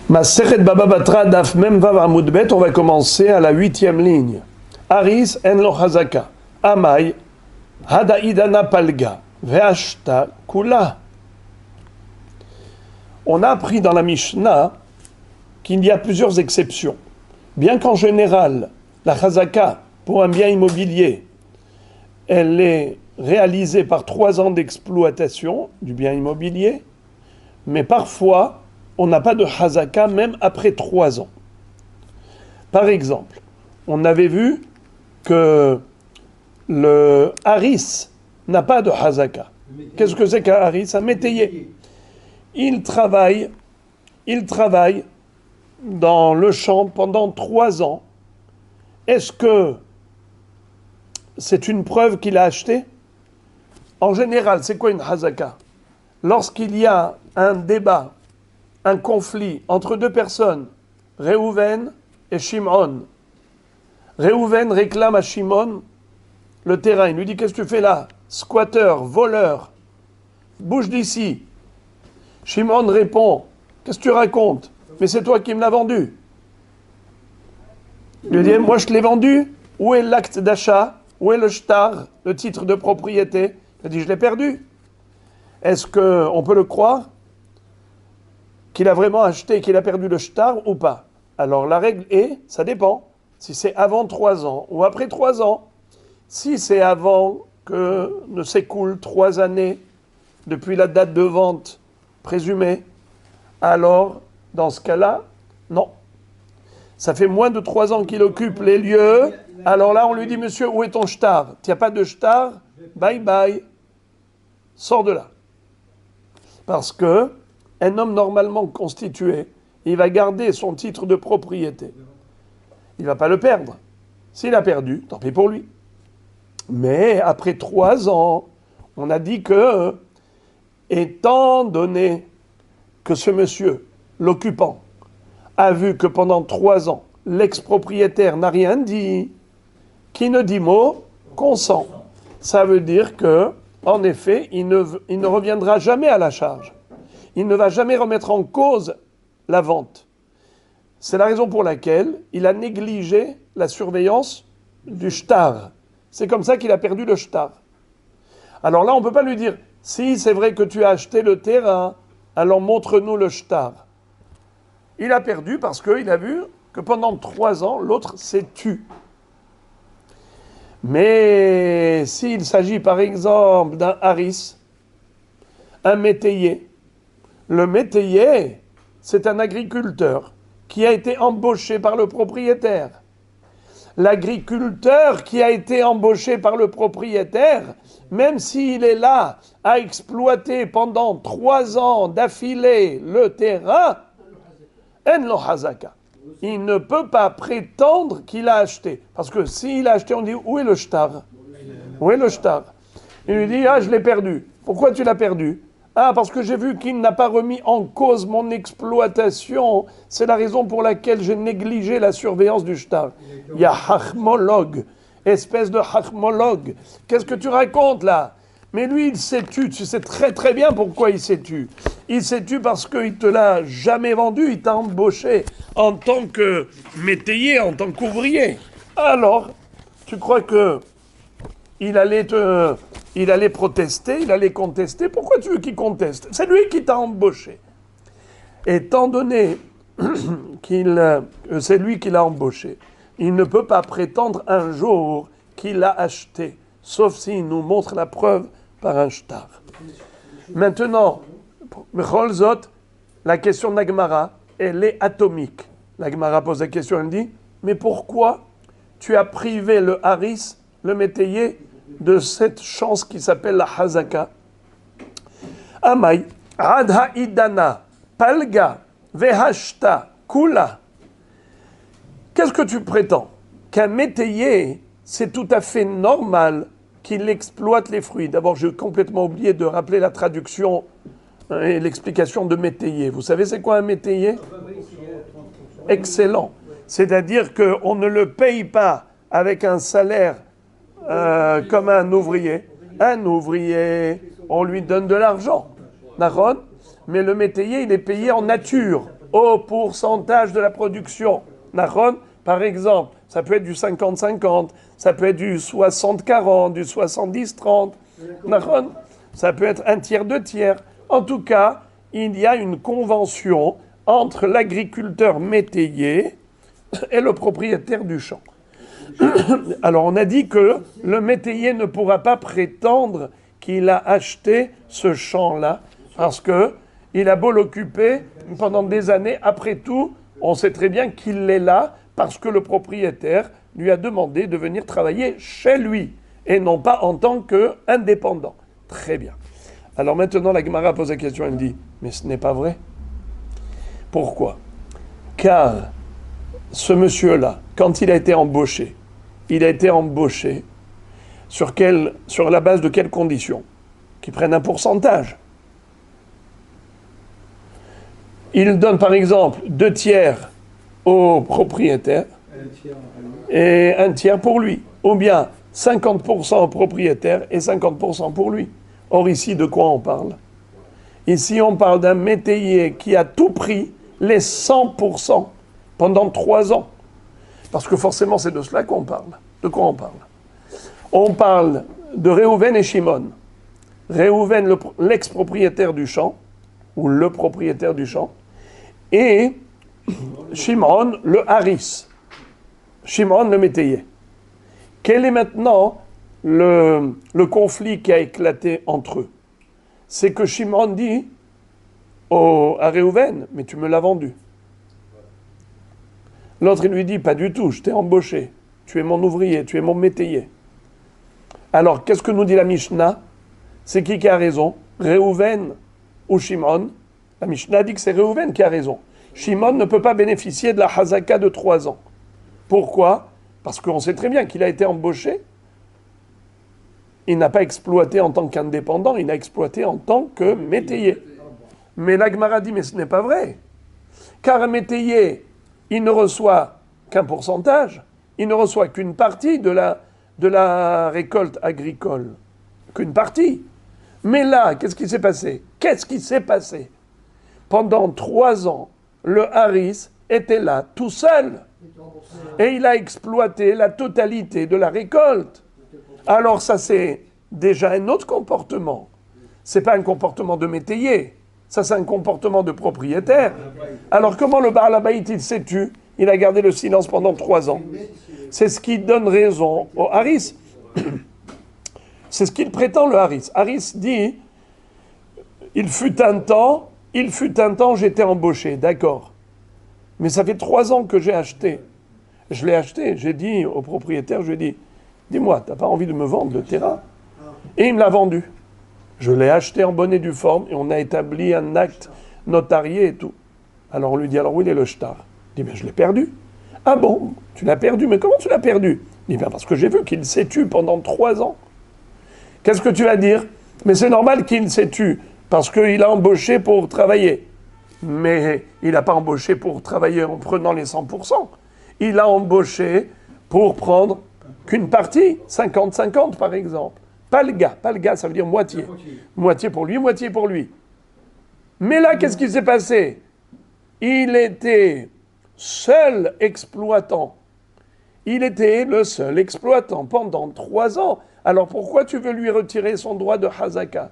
Masechet Baba Batra Daf Mem Vav Amud Bet, on va commencer à la 8e ligne. Aris en lo chazaka, Amai, Hadaidana Palga, Veashta Kula. On a appris dans la Mishnah qu'il y a plusieurs exceptions. Bien qu'en général, la chazaka, pour un bien immobilier, elle est réalisée par 3 ans d'exploitation du bien immobilier, mais parfois, on n'a pas de chazaka même après 3 ans. Par exemple, on avait vu que le haris n'a pas de chazaka. Qu'est-ce que c'est qu'un haris? Un métayer. Il travaille dans le champ pendant 3 ans. Est-ce que c'est une preuve qu'il a acheté? En général, c'est quoi une chazaka? Lorsqu'il y a un débat, un conflit entre 2 personnes, Réhouven et Shimon. Réhouven réclame à Shimon le terrain. Il lui dit: qu'est-ce que tu fais là? Squatteur, voleur, bouge d'ici. Shimon répond: qu'est-ce que tu racontes? Mais c'est toi qui me l'as vendu. Il lui dit: moi je te l'ai vendu. Où est l'acte d'achat? Où est le shtar, le titre de propriété? Il a dit: je l'ai perdu. Est-ce qu'on peut le croire qu'il a vraiment acheté et qu'il a perdu le shtar ou pas? Alors la règle est, ça dépend. Si c'est avant 3 ans ou après 3 ans, si c'est avant que ne s'écoulent 3 années depuis la date de vente présumée, alors dans ce cas-là, non. Ça fait moins de 3 ans qu'il occupe les lieux, alors là on lui dit: monsieur, où est ton shtar? Tu n'as pas de shtar? Bye bye. Sors de là. Parce que un homme normalement constitué, il va garder son titre de propriété. Il ne va pas le perdre. S'il a perdu, tant pis pour lui. Mais après 3 ans, on a dit que, étant donné que ce monsieur, l'occupant, a vu que pendant 3 ans, l'ex-propriétaire n'a rien dit, qui ne dit mot, consent. Ça veut dire que, en effet, il ne reviendra jamais à la charge. Il ne va jamais remettre en cause la vente. C'est la raison pour laquelle il a négligé la surveillance du shtar. C'est comme ça qu'il a perdu le shtar. Alors là, on ne peut pas lui dire: si c'est vrai que tu as acheté le terrain, alors montre-nous le shtar. Il a perdu parce qu'il a vu que pendant 3 ans, l'autre s'est tu. Mais s'il s'agit par exemple d'un haris, un métayer, le métayer, c'est un agriculteur qui a été embauché par le propriétaire. L'agriculteur qui a été embauché par le propriétaire, même s'il est là à exploiter pendant 3 ans d'affilée le terrain, en lo hazaka. Il ne peut pas prétendre qu'il a acheté. Parce que s'il a acheté, on dit: où est le shtar? Où est le shtar? Il lui dit: ah, je l'ai perdu. Pourquoi tu l'as perdu? Ah, parce que j'ai vu qu'il n'a pas remis en cause mon exploitation. C'est la raison pour laquelle j'ai négligé la surveillance du shtar. Il y a hachmologue, espèce de hachmologue. Qu'est-ce que tu racontes là? Mais lui, il s'est tu. Tu sais très très bien pourquoi il s'est tu. Il s'est tu parce qu'il te l'a jamais vendu. Il t'a embauché en tant que métayer, en tant qu'ouvrier. Alors, tu crois que il allait protester, il allait contester? Pourquoi tu veux qu'il conteste? C'est lui qui t'a embauché. Étant donné que c'est lui qui l'a embauché, il ne peut pas prétendre un jour qu'il l'a acheté, sauf s'il nous montre la preuve par un shtar. Maintenant, Mecholzot, la question de la Gemara, elle est atomique. La Gemara pose la question, elle dit: mais pourquoi tu as privé le haris, le métayer, de cette chance qui s'appelle la hazaka? Amai, adha idana, palga, vehashta, kula. Qu'est-ce que tu prétends? Qu'un métayer, c'est tout à fait normal qu'il exploite les fruits. D'abord, j'ai complètement oublié de rappeler la traduction et l'explication de métayer. Vous savez c'est quoi un métayer? Excellent. C'est-à-dire qu'on ne le paye pas avec un salaire comme un ouvrier. Un ouvrier, on lui donne de l'argent. Mais le métayer, il est payé en nature. au pourcentage de la production. Nahon, par exemple, ça peut être du 50-50, ça peut être du 60-40, du 70-30. Nahon, ça peut être un tiers, deux tiers. En tout cas, il y a une convention entre l'agriculteur métayer et le propriétaire du champ. Alors on a dit que le métayer ne pourra pas prétendre qu'il a acheté ce champ-là, parce que il a beau l'occuper pendant des années. Après tout, on sait très bien qu'il est là parce que le propriétaire lui a demandé de venir travailler chez lui et non pas en tant qu'indépendant. Très bien. Alors maintenant, la Gemara pose la question, elle dit, mais ce n'est pas vrai. Pourquoi ? Car ce monsieur-là, quand il a été embauché sur la base de quelles conditions ? Qu'il prenne un pourcentage. Il donne par exemple 2 tiers au propriétaire et 1 tiers pour lui. Ou bien 50% au propriétaire et 50% pour lui. Or ici, de quoi on parle ? Ici, on parle d'un métayer qui a tout pris, les 100% pendant 3 ans. Parce que forcément, c'est de cela qu'on parle. De quoi on parle ? On parle de Réhouven et Shimon. Réhouven, l'ex-propriétaire du champ, ou le propriétaire du champ, et Shimon, le haris. Shimon, le métayer. Quel est maintenant le conflit qui a éclaté entre eux ? C'est que Shimon dit à Réhouven, mais tu me l'as vendu. L'autre, il lui dit, pas du tout, je t'ai embauché. Tu es mon ouvrier, tu es mon métayer. Alors, qu'est-ce que nous dit la Mishnah ? C'est qui a raison ? Réhouven ou Shimon ? La Mishnah dit que c'est Réhouven qui a raison. Shimon ne peut pas bénéficier de la Hazaka de 3 ans. Pourquoi ? Parce qu'on sait très bien qu'il a été embauché. Il n'a pas exploité en tant qu'indépendant, il a exploité en tant que métayer. Mais la Gemara dit, mais ce n'est pas vrai. Car un métayer, il ne reçoit qu'un pourcentage, il ne reçoit qu'une partie de la récolte agricole. Qu'une partie. Mais là, qu'est-ce qui s'est passé ? Pendant 3 ans, le haris était là, tout seul. Et il a exploité la totalité de la récolte. Alors ça, c'est déjà un autre comportement. C'est pas un comportement de métayer. Ça, c'est un comportement de propriétaire. Alors comment le Baal Habayit, il s'est tu ? Il a gardé le silence pendant 3 ans. C'est ce qui donne raison au haris. C'est ce qu'il prétend, le haris. Haris dit, il fut un temps, j'étais embauché, d'accord. Mais ça fait 3 ans que j'ai acheté. Je l'ai acheté, j'ai dit au propriétaire, je lui ai dit, dis-moi, t'as pas envie de me vendre le terrain ? Et il me l'a vendu. Je l'ai acheté en bonne et due forme, et on a établi un acte notarié et tout. Alors on lui dit, alors où il est le shtar ? Il dit, ben je l'ai perdu. Ah bon, tu l'as perdu, mais comment tu l'as perdu ? Il dit, ben parce que j'ai vu qu'il s'est tu pendant 3 ans. Qu'est-ce que tu vas dire ? Mais c'est normal qu'il s'est tu, parce qu'il a embauché pour travailler. Mais il n'a pas embauché pour travailler en prenant les 100%. Il a embauché pour prendre qu'une partie, 50-50 par exemple. Palga, ça veut dire moitié. Moitié pour lui, moitié pour lui. Mais là, qu'est-ce qui s'est passé ? Il était seul exploitant. Il était le seul exploitant pendant 3 ans. Alors pourquoi tu veux lui retirer son droit de Hazaka ?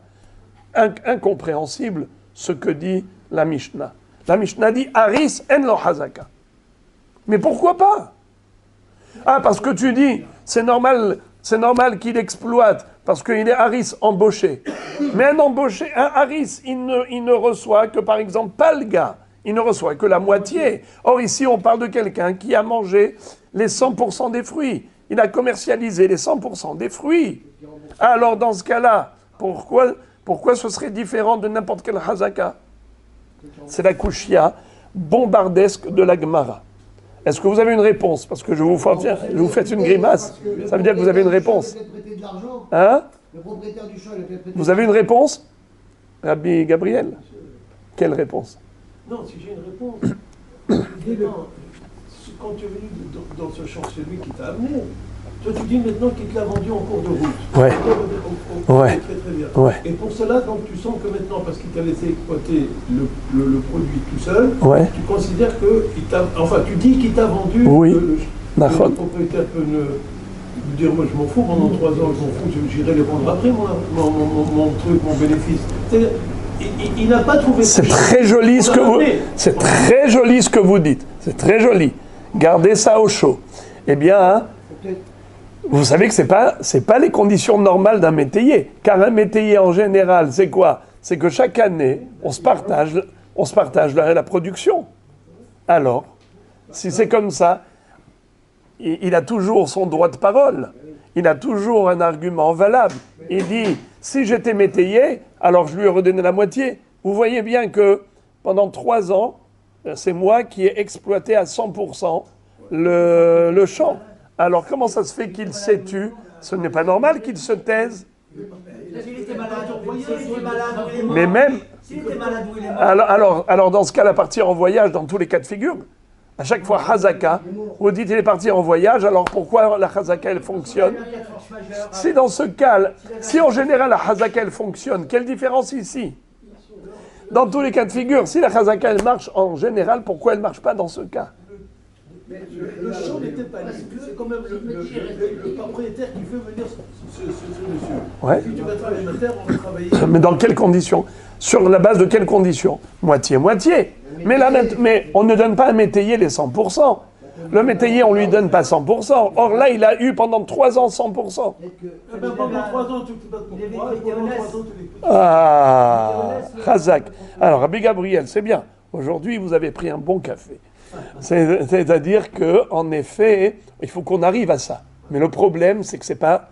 Incompréhensible ce que dit la Mishnah. La Mishnah dit Haris en lo Hazaka. Mais pourquoi pas ? Ah, parce que tu dis, c'est normal qu'il exploite, parce qu'il est haris embauché. Mais un haris, il ne reçoit que, par exemple, palga. Il ne reçoit que la moitié. Or, ici, on parle de quelqu'un qui a mangé les 100% des fruits. Il a commercialisé les 100% des fruits. Alors, dans ce cas-là, pourquoi ce serait différent de n'importe quel hazaka ? C'est la kushia bombardesque de la Gemara. Est-ce que vous avez une réponse ? Parce que je vous fais une grimace. Ça veut dire que vous avez une réponse. Hein ? Vous avez une réponse ? Rabbi Gabriel ? Quelle réponse ? Non, si j'ai une réponse. Quand tu es venu dans ce champ, celui qui t'a amené, Toi, tu dis maintenant qu'il te l'a vendu en cours de route. Ouais. Ouais. Très, très bien. Ouais. Et pour cela, donc, tu sens que maintenant, parce qu'il t'a laissé exploiter le produit tout seul, Ouais. tu considères que, tu dis qu'il t'a vendu, Oui. le propriétaire peut me dire, moi je m'en fous, pendant 3 ans, je m'en fous, j'irai les vendre après, mon truc, mon bénéfice. Il n'a pas trouvé... C'est très joli ce que vous... C'est très joli ce que vous dites. C'est très joli. Gardez ça au chaud. Eh bien, hein, vous savez que c'est pas les conditions normales d'un métayer. Car un métayer en général, c'est quoi? C'est que chaque année, on se partage la production. Alors, si c'est comme ça, il a toujours son droit de parole. Il a toujours un argument valable. Il dit, si j'étais métayer, alors je lui ai redonné la moitié. Vous voyez bien que pendant 3 ans, c'est moi qui ai exploité à 100% le champ. Alors comment ça se fait qu'il s'est tu? Ce n'est pas normal qu'il se taise. S'il était malade, Mais même... S'il était malade, où il est mort. Alors dans ce cas-là, partir en voyage dans tous les cas de figure, à chaque fois Hazaka, vous dites il est parti en voyage, alors pourquoi la Hazaka elle fonctionne? Si dans ce cas, si en général la Hazaka elle fonctionne, quelle différence ici? Dans tous les cas de figure, si la Hazaka elle marche en général, pourquoi elle ne marche pas dans ce cas? Le champ n'était pas libre. C'est quand même le propriétaire qui veut venir ce monsieur. Ouais. Si tu vas travailler la terre, on va travailler. Mais dans quelles conditions? Sur la base de quelles conditions? Moitié-moitié. Mais on ne donne pas à un métayer les 100%. Le métayer, on ne lui donne pas 100%. Or là, il a eu pendant 3 ans 100%. Pendant 3 ans, tu te bats pour moi, et pendant 3 ans, tu les coûtes. Ah, Khazak. Alors, Rabbi Gabriel, c'est bien. Aujourd'hui, vous avez pris un bon café. C'est-à-dire que, en effet, il faut qu'on arrive à ça. Mais le problème, c'est que c'est pas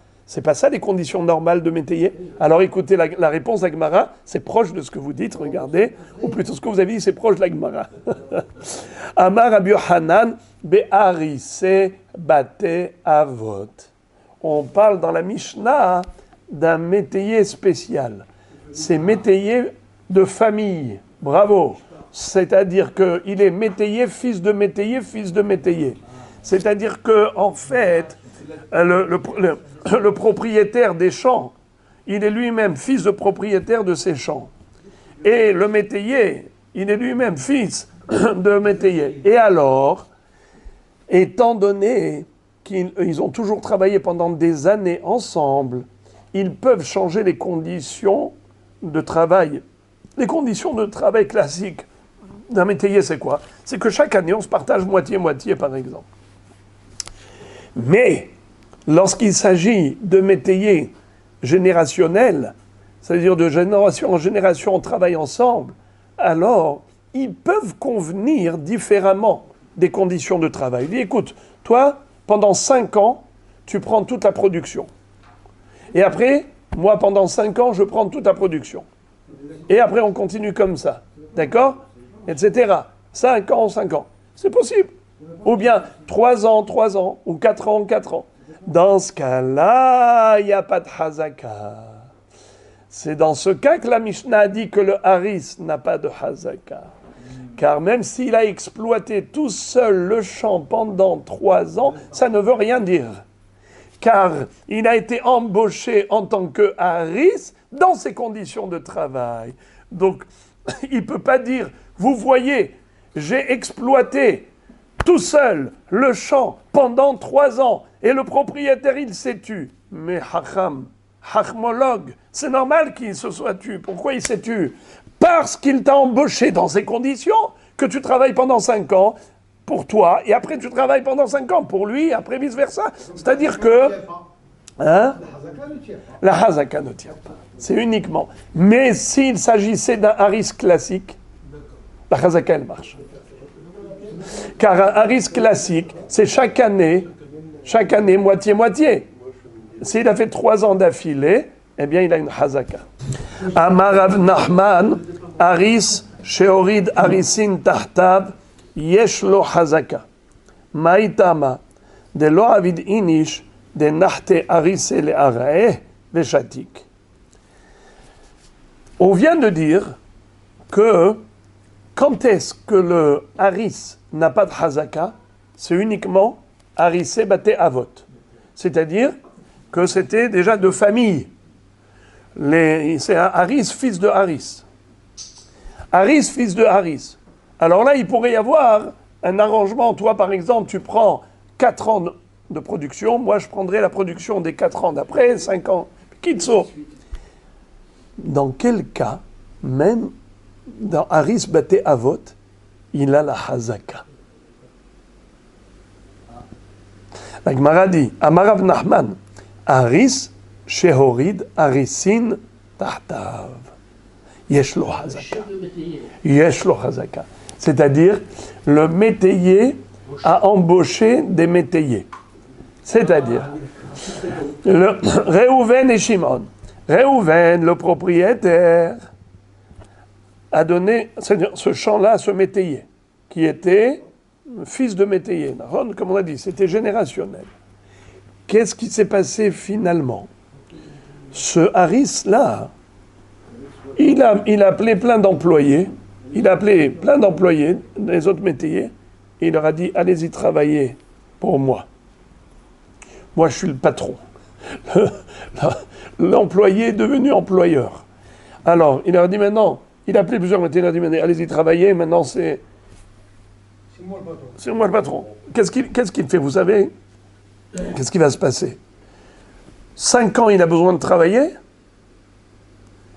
ça les conditions normales de métayer. Alors écoutez, la réponse d'Agmara, c'est proche de ce que vous dites, regardez, ou plutôt ce que vous avez dit, c'est proche de l'Agmara. Amar Rabbi Yochanan be'arise bate avot. On parle dans la Mishnah d'un métayer spécial. C'est métayer de famille. Bravo. C'est-à-dire qu'il est métayer, fils de métayer, fils de métayer. C'est-à-dire que, en fait, le propriétaire des champs, il est lui-même fils de propriétaire de ces champs. Et le métayer, il est lui-même fils de métayer. Et alors, étant donné qu'ils ont toujours travaillé pendant des années ensemble, ils peuvent changer les conditions de travail. Les conditions de travail classiques d'un métayer, c'est quoi? C'est que chaque année, on se partage moitié-moitié, par exemple. Mais, lorsqu'il s'agit de métayers générationnels, c'est-à-dire de génération en génération, on travaille ensemble, alors, ils peuvent convenir différemment des conditions de travail. Il dit, écoute, toi, pendant 5 ans, tu prends toute la production. Et après, moi, pendant 5 ans, je prends toute la production. Et après, on continue comme ça. D'accord? Etc. 5 ans, 5 ans. C'est possible. Ou bien 3 ans, ou 4 ans, 4 ans. Dans ce cas-là, il n'y a pas de Hazaka. C'est dans ce cas que la Mishnah dit que le Haris n'a pas de Hazaka. Car même s'il a exploité tout seul le champ pendant 3 ans, ça ne veut rien dire. Car il a été embauché en tant que Haris dans ses conditions de travail. Donc, il ne peut pas dire, vous voyez, j'ai exploité tout seul le champ pendant 3 ans et le propriétaire, il s'est tu. Mais Hachmologue, c'est normal qu'il se soit tu. Pourquoi il s'est tu? Parce qu'il t'a embauché dans ces conditions, que tu travailles pendant 5 ans pour toi, et après tu travailles pendant 5 ans pour lui, et après vice-versa. C'est-à-dire que... Hein? La Hazaka ne tient pas. C'est uniquement. Mais s'il s'agissait d'un Haris classique, la Hazaka, elle marche. Car un Haris classique, c'est chaque année, moitié-moitié. S'il a fait 3 ans d'affilée, eh bien, il a une Hazaka. Amar Rav Nachman, Haris, Sheorid Harisin Tahtav, Yesh lo Hazaka. Maïtama, de lo avid inish, de Nahte Haris le Arae, Veshatik. On vient de dire que quand est-ce que le Haris n'a pas de Hazaka, c'est uniquement Harisé Bate Avot. C'est-à-dire que c'était déjà de famille. C'est Haris, fils de Haris. Haris, fils de Haris. Alors là, il pourrait y avoir un arrangement. Toi, par exemple, tu prends 4 ans de production. Moi, je prendrai la production des 4 ans d'après, 5 ans. Kitso. Dans quel cas, même dans Haris Baté Avot, il a la Hazaka. La Gemara dit, Amarav Nachman, Haris, Shehorid, Harisin, Tahtav. Yesh lo Hazaka. Yesh lo Hazaka. C'est-à-dire, le métayer a embauché des métayers. C'est-à-dire, Réhouven et Shimon. Réhouven, le propriétaire, a donné ce champ-là à ce métayer, qui était fils de métayer. Comme on a dit, c'était générationnel. Qu'est-ce qui s'est passé finalement? Ce Haris-là, il a appelé plein d'employés, des autres métayers, et il leur a dit, allez-y travailler pour moi. Moi, je suis le patron. L'employé est devenu employeur. Alors, il leur a dit maintenant, il a appelé plusieurs métayers, il leur a dit, allez-y travailler, maintenant c'est moi le patron. C'est moi le patron. Qu'est-ce qu'il fait, vous savez? Qu'est-ce qui va se passer? 5 ans, il a besoin de travailler,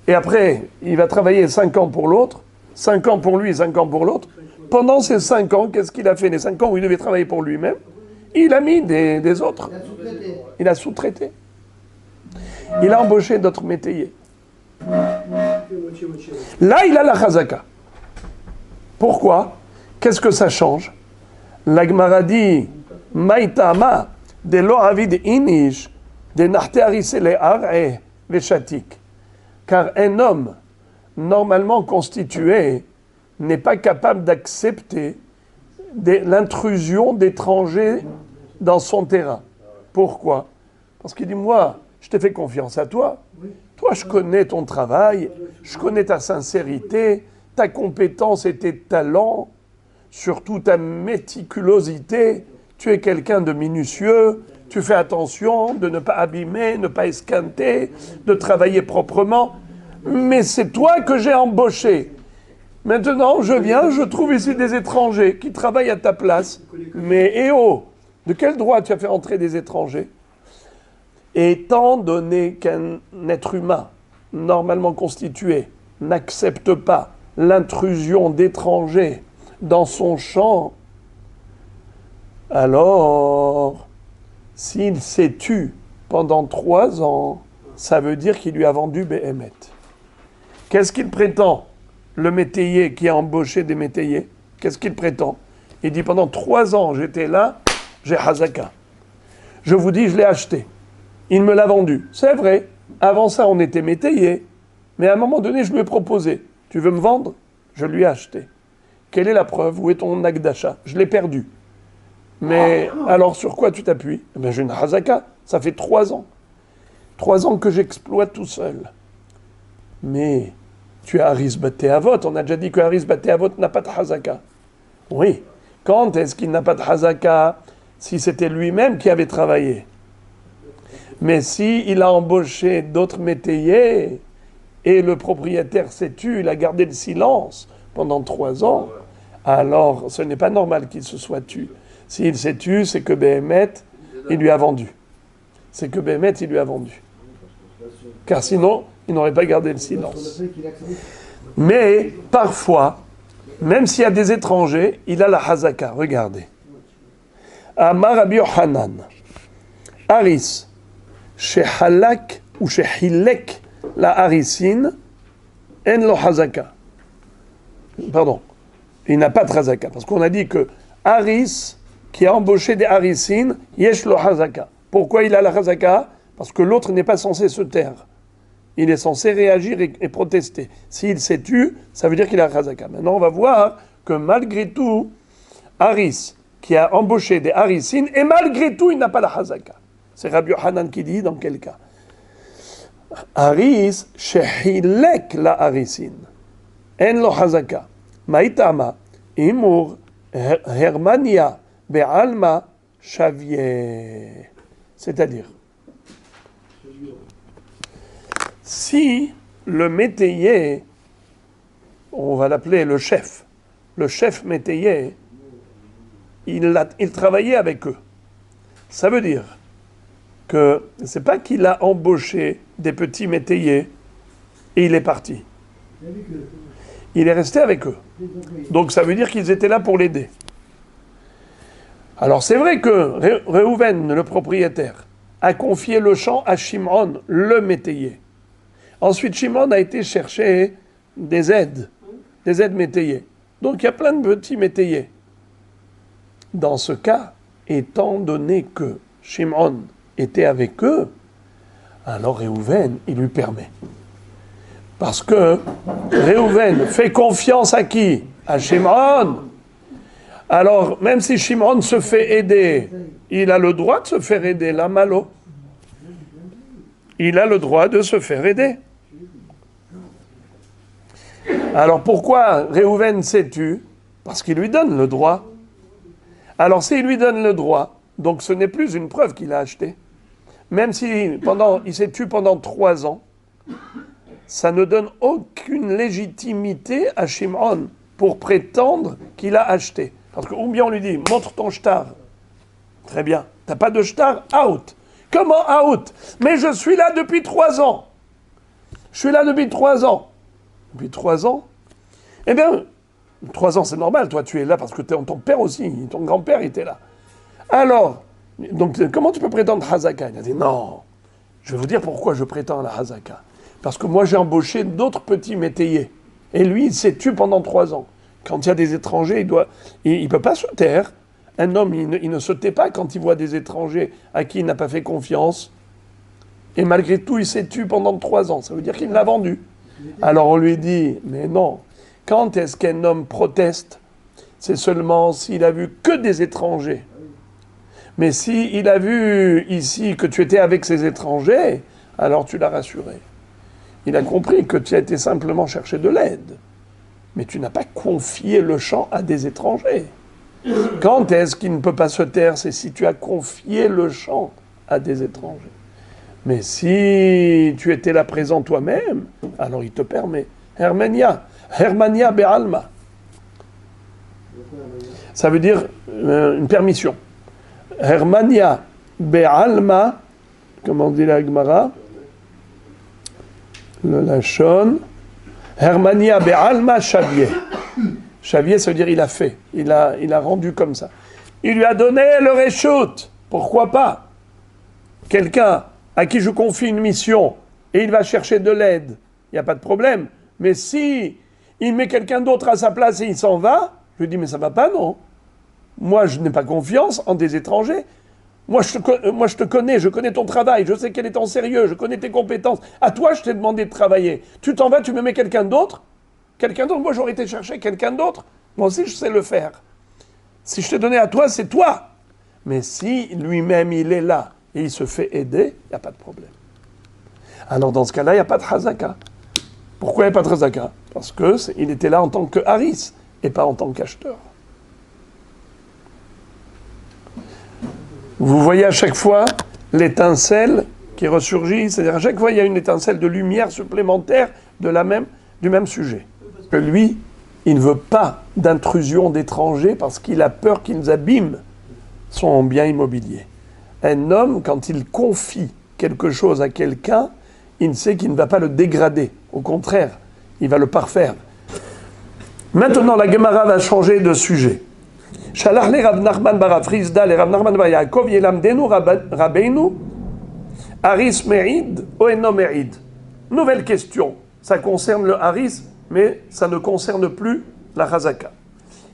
et après, il va travailler 5 ans pour l'autre, 5 ans pour lui, 5 ans pour l'autre. Pendant ces 5 ans, qu'est-ce qu'il a fait? Les 5 ans où il devait travailler pour lui-même, il a mis des autres. Il a sous-traité. Il a embauché d'autres métayers. Là, il a la chazaka. Pourquoi? Qu'est-ce que ça change? La Gemara dit, Maïtama, de lo avid inish, de nachte arise le ar'e veshatik. Car un homme normalement constitué n'est pas capable d'accepter l'intrusion d'étrangers dans son terrain. Pourquoi? Parce qu'il dit, moi, je t'ai fait confiance à toi. Toi, je connais ton travail, je connais ta sincérité, ta compétence et tes talents, surtout ta méticulosité. Tu es quelqu'un de minutieux, tu fais attention de ne pas abîmer, ne pas esquinter, de travailler proprement. Mais c'est toi que j'ai embauché. Maintenant, je viens, je trouve ici des étrangers qui travaillent à ta place. Mais de quel droit tu as fait entrer des étrangers? Étant donné qu'un être humain, normalement constitué, n'accepte pas l'intrusion d'étrangers dans son champ, alors, s'il s'est tu pendant 3 ans, ça veut dire qu'il lui a vendu Béhémet. Qu'est-ce qu'il prétend? Le métayer qui a embauché des métayers, qu'est-ce qu'il prétend? Il dit, pendant 3 ans, j'étais là, j'ai Hazaka. Je vous dis, je l'ai acheté. Il me l'a vendu. C'est vrai. Avant ça, on était métayers. Mais à un moment donné, je lui ai proposé. Tu veux me vendre? Je lui ai acheté. Quelle est la preuve? Où est ton acte d'achat? Je l'ai perdu. Mais alors, sur quoi tu t'appuies? J'ai une Hazaka. Ça fait 3 ans. 3 ans que j'exploite tout seul. Mais tu as Haris Baté Avot. On a déjà dit que Haris Baté Avot n'a pas de Hazaka. Oui. Quand est-ce qu'il n'a pas de Hazaka? Si c'était lui-même qui avait travaillé. Mais si il a embauché d'autres métayers et le propriétaire s'est tu, il a gardé le silence pendant 3 ans, alors ce n'est pas normal qu'il se soit tu. S'il s'est tu, c'est que Béhémet, il lui a vendu. C'est que Béhémet, il lui a vendu. Car sinon, il n'aurait pas gardé le silence. Mais parfois, même s'il y a des étrangers, il a la Hazaka. Regardez. Amar Rabbi Yochanan, Haris, Shehalak ou Shehilek la Harisine, en lo Hazaka. Pardon, il n'a pas de Hazaka. Parce qu'on a dit que Haris, qui a embauché des Harisines, yesh lo Hazaka. Pourquoi il a la Hazaka? Parce que l'autre n'est pas censé se taire. Il est censé réagir et protester. S'il s'est tu, ça veut dire qu'il a la Hazaka. Maintenant, on va voir que malgré tout, Haris, qui a embauché des Harisines, et malgré tout, il n'a pas la Hazaka. C'est Rabbi Yochanan qui dit dans quel cas? Haris, shehilek la Harisine. En lo Hazaka. Maïtama, imur, hermania, be'alma, chavier. C'est-à-dire, si le métayer, on va l'appeler le chef métayer, il travaillait avec eux. Ça veut dire que c'est pas qu'il a embauché des petits métayers et il est parti. Il est resté avec eux. Donc ça veut dire qu'ils étaient là pour l'aider. Alors c'est vrai que Réhouven, le propriétaire, a confié le champ à Shimon, le métayer. Ensuite, Shimon a été chercher des aides métayers. Donc il y a plein de petits métayers. Dans ce cas, étant donné que Shimon était avec eux, alors Réhouven, il lui permet. Parce que Réhouven fait confiance à qui? À Shimon. Alors, même si Shimon se fait aider, il a le droit de se faire aider, la malo. Il a le droit de se faire aider. Alors pourquoi Réhouven s'est tu? Parce qu'il lui donne le droit. Alors s'il lui donne le droit, donc ce n'est plus une preuve qu'il a acheté. Même si il s'est tu pendant 3 ans, ça ne donne aucune légitimité à Shimon pour prétendre qu'il a acheté. Parce que ou bien on lui dit, montre ton shtar. Très bien, t'as pas de shtar, out. Comment out? Mais je suis là depuis 3 ans. Je suis là depuis 3 ans. Depuis 3 ans? Eh bien, 3 ans c'est normal, toi tu es là parce que ton père aussi, ton grand-père était là. Alors, donc comment tu peux prétendre Hazaka? Il a dit non, je vais vous dire pourquoi je prétends à la Hazaka. Parce que moi j'ai embauché d'autres petits métayers. Et lui il s'est tué pendant 3 ans. Quand il y a des étrangers, il ne peut pas se taire. Un homme, il ne se tait pas quand il voit des étrangers à qui il n'a pas fait confiance. Et malgré tout, il s'est tué pendant 3 ans. Ça veut dire qu'il l'a vendu. Alors on lui dit, mais non, quand est-ce qu'un homme proteste? C'est seulement s'il a vu que des étrangers. Mais s'il a vu ici que tu étais avec ces étrangers, alors tu l'as rassuré. Il a compris que tu as été simplement chercher de l'aide. Mais tu n'as pas confié le champ à des étrangers. Quand est-ce qu'il ne peut pas se taire? C'est si tu as confié le champ à des étrangers. Mais si tu étais là présent toi-même, alors il te permet. Hermania be'alma. Ça veut dire une permission. Hermania be'alma, comment dit la Gemara? Le Lachon. Hermania be'alma shavier. Shavier, ça veut dire il a fait. Il a rendu comme ça. Il lui a donné le réchoute. Pourquoi pas? Quelqu'un à qui je confie une mission et il va chercher de l'aide, il n'y a pas de problème. Mais si il met quelqu'un d'autre à sa place et il s'en va, je lui dis mais ça va pas, non? Moi je n'ai pas confiance en des étrangers. Moi je te connais, je connais ton travail, je sais quel est ton sérieux, je connais tes compétences. À toi je t'ai demandé de travailler. Tu t'en vas, tu me mets quelqu'un d'autre? Moi j'aurais été chercher quelqu'un d'autre. Moi aussi je sais le faire. Si je t'ai donné à toi, c'est toi. Mais si lui-même il est là et il se fait aider, il n'y a pas de problème. Alors dans ce cas-là, il n'y a pas de Hazaka. Pourquoi il n'y a pas de Hazaka? Parce qu'il était là en tant que haris et pas en tant qu'acheteur. Vous voyez à chaque fois l'étincelle qui ressurgit, c'est-à-dire à chaque fois il y a une étincelle de lumière supplémentaire du même sujet. Que lui, il ne veut pas d'intrusion d'étrangers parce qu'il a peur qu'ils abîment son bien immobilier. Un homme, quand il confie quelque chose à quelqu'un, il sait qu'il ne va pas le dégrader. Au contraire, il va le parfaire. Maintenant, la Gemara va changer de sujet. Shalach le Rav Nachman bar Afrizda le Rav Nachman bar Yaakov yelamdenu Rabbeinu Haris Me'id ou Eno Me'id. Nouvelle question. Ça concerne le Haris, mais ça ne concerne plus la Chazaka.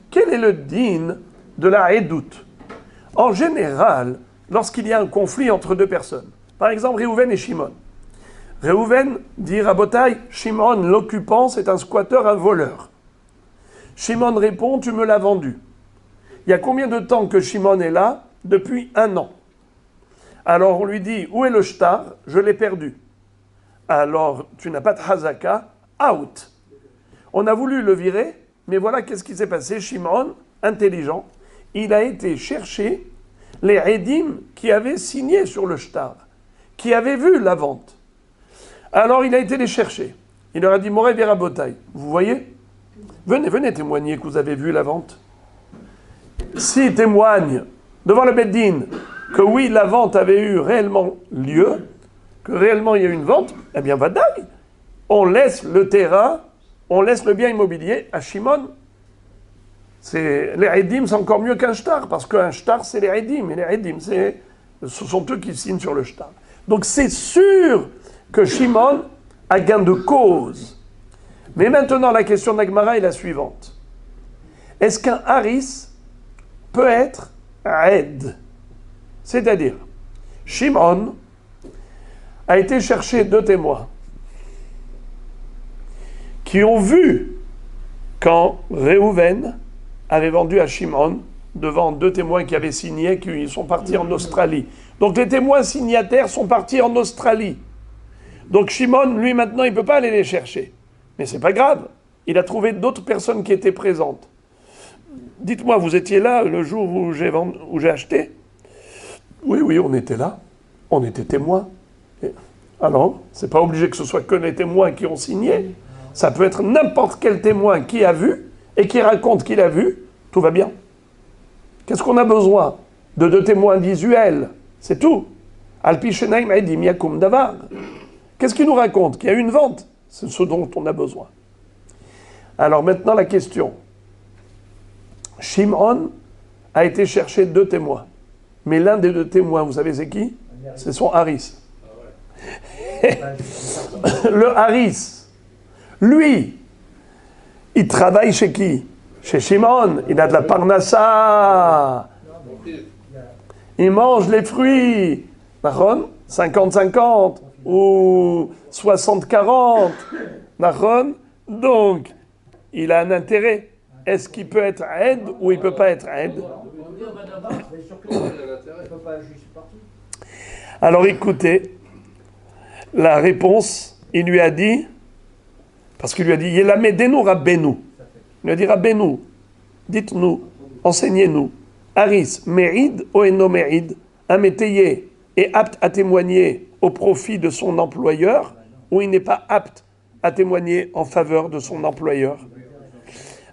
Quel est le din de la Edout? En général, lorsqu'il y a un conflit entre 2 personnes, par exemple Réhouven et Shimon. Réhouven dit Rabotai, Shimon, l'occupant, c'est un squatteur, un voleur. Shimon répond, tu me l'as vendu. Il y a combien de temps que Shimon est là? Depuis 1 an. Alors on lui dit, où est le shtar? Je l'ai perdu. Alors tu n'as pas de Hazaka, out. On a voulu le virer, mais voilà qu'est-ce qui s'est passé. Shimon, intelligent, il a été chercher les Edim qui avaient signé sur le shtar, qui avaient vu la vente. Alors il a été les chercher. Il leur a dit, Moré Virabotai, vous voyez? Venez témoigner que vous avez vu la vente. S'ils témoignent devant le Beddin que oui, la vente avait eu réellement lieu, que réellement il y a eu une vente, eh bien, vadaï, on laisse le terrain, on laisse le bien immobilier à Shimon. Les Edim, c'est encore mieux qu'un shtar, parce qu'un shtar, c'est les Edim, et les Edim, ce sont eux qui signent sur le shtar. Donc c'est sûr que Shimon a gain de cause. Mais maintenant, la question d'Agmara est la suivante. Est-ce qu'un haris peut être aide? C'est-à-dire, Shimon a été chercher 2 témoins qui ont vu quand Réhouven avait vendu à Shimon devant 2 témoins qui avaient signé, qui sont partis en Australie. Donc les témoins signataires sont partis en Australie. Donc Shimon, lui, maintenant, il ne peut pas aller les chercher. Mais c'est pas grave. Il a trouvé d'autres personnes qui étaient présentes. Dites-moi, vous étiez là le jour où j'ai acheté? Oui, on était là. On était témoins. Alors, c'est pas obligé que ce soit que les témoins qui ont signé. Ça peut être n'importe quel témoin qui a vu et qui raconte qu'il a vu. Tout va bien. Qu'est-ce qu'on a besoin? De 2 témoins visuels. C'est tout. Alpi Shenaim Edim Yakum Davar. Qu'est-ce qu'il nous raconte? Qu'il y a eu une vente. C'est ce dont on a besoin. Alors maintenant la question. Shimon a été chercher 2 témoins. Mais l'un des 2 témoins, vous savez c'est qui? C'est son haris. Le haris, lui, il travaille chez qui? Chez Shimon. Il a de la parnassa. Il mange les fruits. 50-50 ou 60-40. Donc, il a un intérêt. Est-ce qu'il peut être aide ou il ne peut pas être aide? Alors écoutez, la réponse, il lui a dit, parce qu'il lui a dit, Yelamedenu Rabbenu. Il lui a dit, Rabbenu, dites-nous, enseignez-nous, Haris, Merid ou Eno Merid, un métayer est apte à témoigner au profit de son employeur ou il n'est pas apte à témoigner en faveur de son employeur.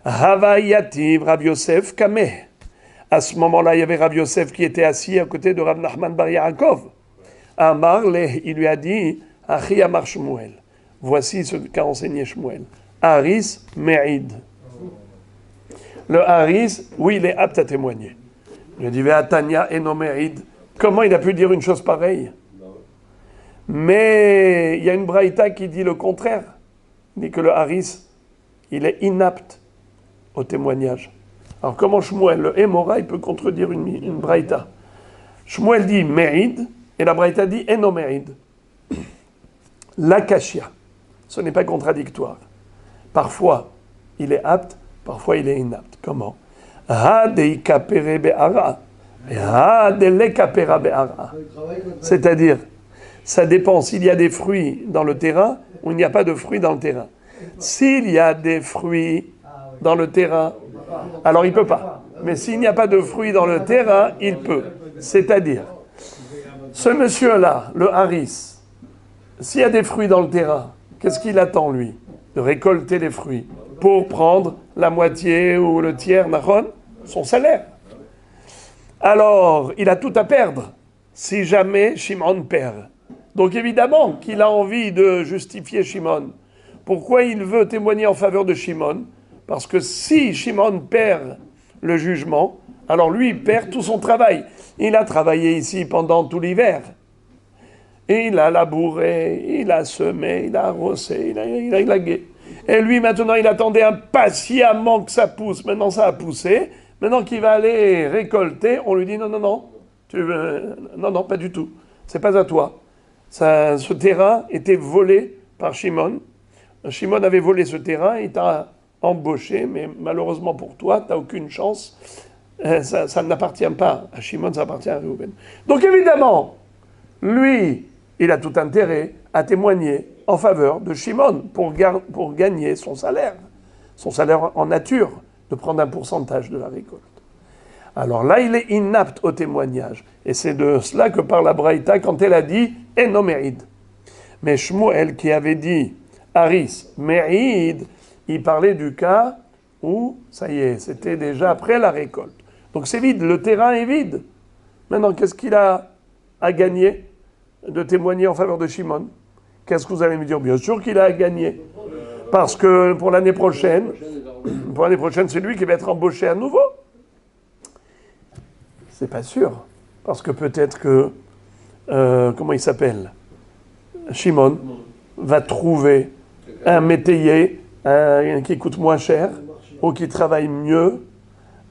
Havayativ Rav Yosef Kameh. À ce moment-là, il y avait Rav Yosef qui était assis à côté de Rav Nachman Bar Yaakov. Amar le, il lui a dit, Achi Amar Shmuel. Voici ce qu'a enseigné Shmuel. Haris Merid. Le Haris, oui, il est apte à témoigner. Il lui a dit, Ve'atanya eno Merid. Comment il a pu dire une chose pareille? Mais il y a une braïta qui dit le contraire. Il dit que le haris, il est inapte au témoignage. Alors comment Shmuel, le Hémora, il peut contredire une braïta? Shmuel dit Merid, et la braïta dit Eno Merid. L'akashia, ce n'est pas contradictoire. Parfois, il est apte, parfois il est inapte. Comment? C'est-à-dire, ça dépend s'il y a des fruits dans le terrain ou il n'y a pas de fruits dans le terrain. S'il y a des fruits dans le terrain, alors il ne peut pas. Mais s'il n'y a pas de fruits dans le terrain, il peut. C'est-à-dire, ce monsieur-là, le haris, s'il y a des fruits dans le terrain, qu'est-ce qu'il attend, lui? De récolter les fruits pour prendre la moitié ou le tiers, son salaire. Alors, il a tout à perdre si jamais Shimon perd. Donc évidemment qu'il a envie de justifier Shimon. Pourquoi il veut témoigner en faveur de Shimon? Parce que si Shimon perd le jugement, alors lui il perd tout son travail. Il a travaillé ici pendant tout l'hiver. Et il a labouré, il a semé, il a arrosé, il a élagué. Et lui maintenant il attendait impatiemment que ça pousse. Maintenant ça a poussé. Maintenant qu'il va aller récolter, on lui dit non, non, pas du tout. C'est pas à toi. Ce terrain était volé par Shimon. Shimon avait volé ce terrain, il t'a embauché, mais malheureusement pour toi, tu n'as aucune chance. Ça n'appartient pas à Shimon, ça appartient à Réhouven. Donc évidemment, lui, il a tout intérêt à témoigner en faveur de Shimon pour gagner son salaire en nature, de prendre un pourcentage de la récolte. Alors là, il est inapte au témoignage. Et c'est de cela que parle la Braïta quand elle a dit « Eno Me'id ». Mais Shmuel qui avait dit « Haris Me'id », il parlait du cas où, ça y est, c'était déjà après la récolte. Donc c'est vide, le terrain est vide. Maintenant, qu'est-ce qu'il a à gagner de témoigner en faveur de Shimon? Qu'est-ce que vous allez me dire? Bien sûr qu'il a à gagner. Parce que pour l'année prochaine, c'est lui qui va être embauché à nouveau. C'est pas sûr. Parce que peut-être que, comment il s'appelle? Shimon va trouver un métayer qui coûte moins cher ou qui travaille mieux,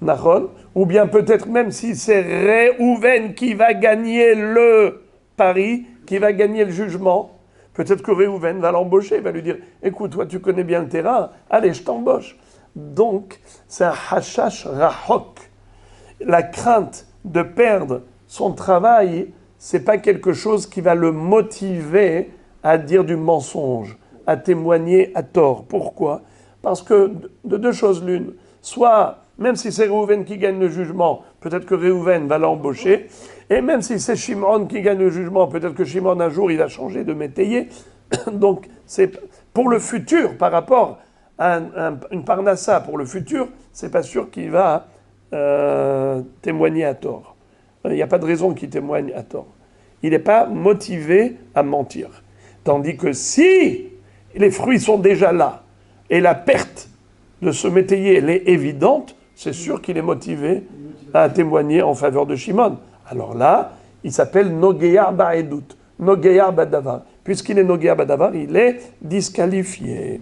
Nahon, ou bien peut-être même si c'est Réhouven qui va gagner le pari, qui va gagner le jugement, peut-être que Réhouven va l'embaucher, va lui dire « Écoute, toi tu connais bien le terrain, allez, je t'embauche ». Donc, c'est un hashash rahok. La crainte de perdre son travail, c'est pas quelque chose qui va le motiver à dire du mensonge, à témoigner à tort. Pourquoi? Parce que de deux choses l'une, soit même si c'est Réhouven qui gagne le jugement, peut-être que Réhouven va l'embaucher, et même si c'est Shimon qui gagne le jugement, peut-être que Shimon un jour il va changer de métayer. Donc c'est pour le futur, par rapport à une parnassa pour le futur, c'est pas sûr qu'il va témoigner à tort. Il n'y a pas de raison qu'il témoigne à tort. Il n'est pas motivé à mentir. Tandis que si les fruits sont déjà là, et la perte de ce métayer elle est évidente, c'est sûr qu'il est motivé à témoigner en faveur de Shimon. Alors là, il s'appelle Nogeyar Ba'edut, Nogeyar Badavar. Puisqu'il est Nogeyar Badavar, il est disqualifié.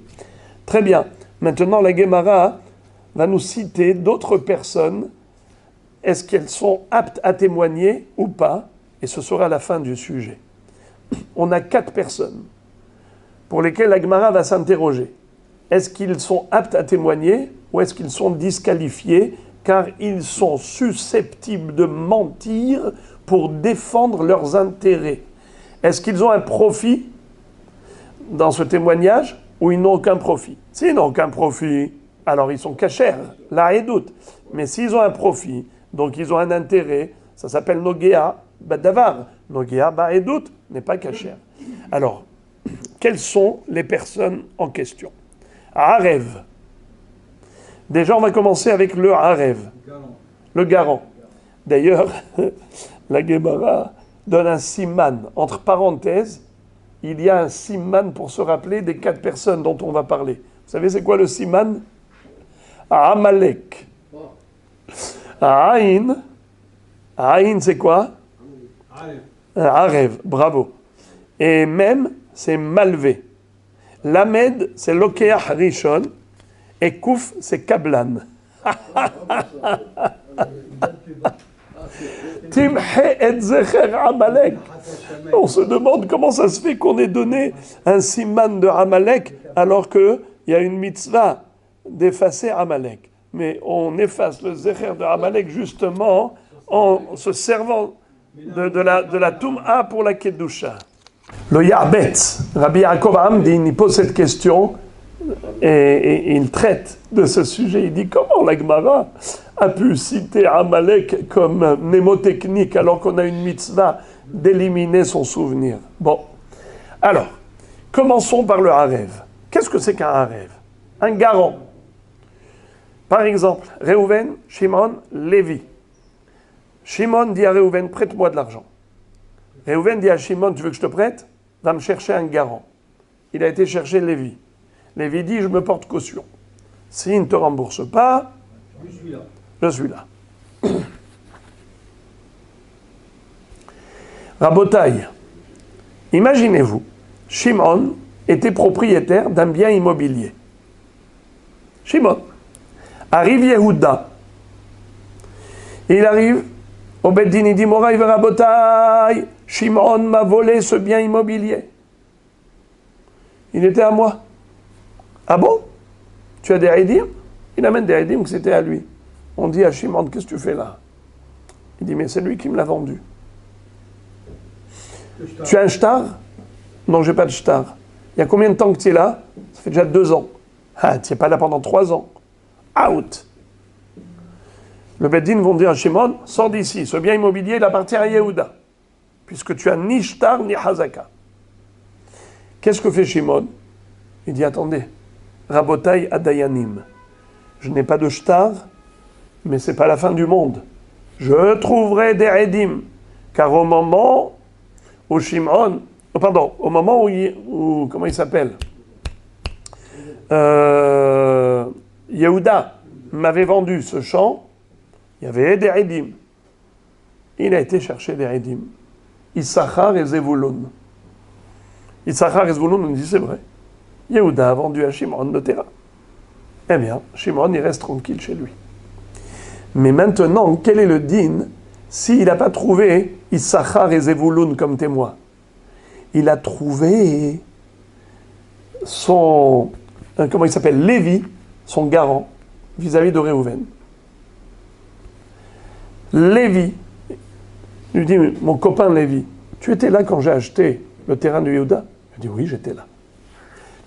Très bien. Maintenant, la Gemara va nous citer d'autres personnes. Est-ce qu'elles sont aptes à témoigner ou pas? Et ce sera la fin du sujet. On a 4 personnes pour lesquelles la Gemara va s'interroger. Est-ce qu'ils sont aptes à témoigner ou est-ce qu'ils sont disqualifiés car ils sont susceptibles de mentir pour défendre leurs intérêts? Est-ce qu'ils ont un profit dans ce témoignage ou ils n'ont aucun profit? S'ils n'ont aucun profit, alors ils sont cachers, là et doute. Mais s'ils ont un profit, donc ils ont un intérêt, ça s'appelle Nogea Badavar. Nogea Ba'edut n'est pas cachère. Alors, quelles sont les personnes en question? Arev. Déjà, on va commencer avec le Arev, le garant. D'ailleurs, la Gemara donne un siman. Entre parenthèses, il y a un siman pour se rappeler des 4 personnes dont on va parler. Vous savez, c'est quoi le siman? Amalek. Aïn. Aïn, c'est quoi? Arev, bravo. Et même, c'est Malvé. Lamed, c'est Lokeach Rishon. Et Kouf, c'est Kablan. Timhe et Zecher Amalek. On se demande comment ça se fait qu'on ait donné un siman de Amalek alors qu'il y a une mitzvah d'effacer Amalek. Mais on efface le Zecher de Amalek justement en se servant de la Toum'a pour la Kedusha. Le Ya'betz, Rabbi Yaakov Amdin, il pose cette question et il traite de ce sujet. Il dit comment la Gemara a pu citer Amalek comme mnémotechnique alors qu'on a une mitzvah d'éliminer son souvenir. Bon, alors, commençons par le Harev. Qu'est-ce que c'est qu'un Harev? Un garant. Par exemple, Réhouven, Shimon, Lévi. Shimon dit à Réhouven, prête-moi de l'argent. Réhouven dit à Shimon, tu veux que je te prête? Va me chercher un garant. Il a été chercher Lévi. Lévi dit, je me porte caution. S'il ne te rembourse pas, je suis là. Rabotaï, imaginez-vous, Shimon était propriétaire d'un bien immobilier. Shimon. Arrive Yehuda. Il arrive au Beddin, il dit, Moraï Rabotaï, Shimon m'a volé ce bien immobilier. Il était à moi. Ah bon? Tu as des Haïdim? Il amène des Haïdim que c'était à lui. On dit à Shimon, qu'est-ce que tu fais là? Il dit, mais c'est lui qui me l'a vendu. Tu as un shtar? Non, j'ai pas de shtar. Il y a combien de temps que tu es là? Ça fait déjà 2 ans. Ah, tu n'es pas là pendant 3 ans. Out. Le Beddin vont dire à Shimon, sors d'ici, ce bien immobilier, il appartient à Yehuda, puisque tu as ni shtar ni hazaka. Qu'est-ce que fait Shimon? Il dit, attendez, Rabotai Adayanim, je n'ai pas de shtar, mais c'est pas la fin du monde. Je trouverai des Edim, car au moment où Shimon, au moment où comment il s'appelle, Yehuda m'avait vendu ce champ, il y avait des Edim. Il a été chercher des Edim. Issachar et Zevulun. Issachar et Zevulun, on dit c'est vrai. Yehuda a vendu à Shimon le terrain. Eh bien, Shimon, il reste tranquille chez lui. Mais maintenant, quel est le din s'il n'a pas trouvé Issachar et Zevulun comme témoins? Il a trouvé son, comment il s'appelle, Lévi, son garant, vis-à-vis de Réhouven. Lévi, il lui dit, mon copain Lévi, tu étais là quand j'ai acheté le terrain de Yehuda? Il dit, oui, j'étais là.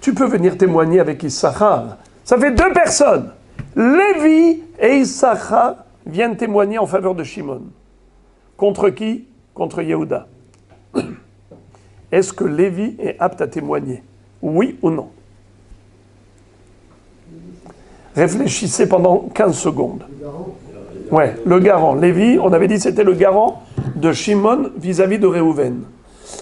Tu peux venir témoigner avec Issachar. Ça fait deux personnes. Lévi et Issachar viennent témoigner en faveur de Shimon. Contre qui? Contre Yehuda. Est-ce que Lévi est apte à témoigner? Oui ou non? Réfléchissez pendant 15 secondes. Ouais, le garant. Lévi, on avait dit c'était le garant de Shimon vis-à-vis de Réhouven.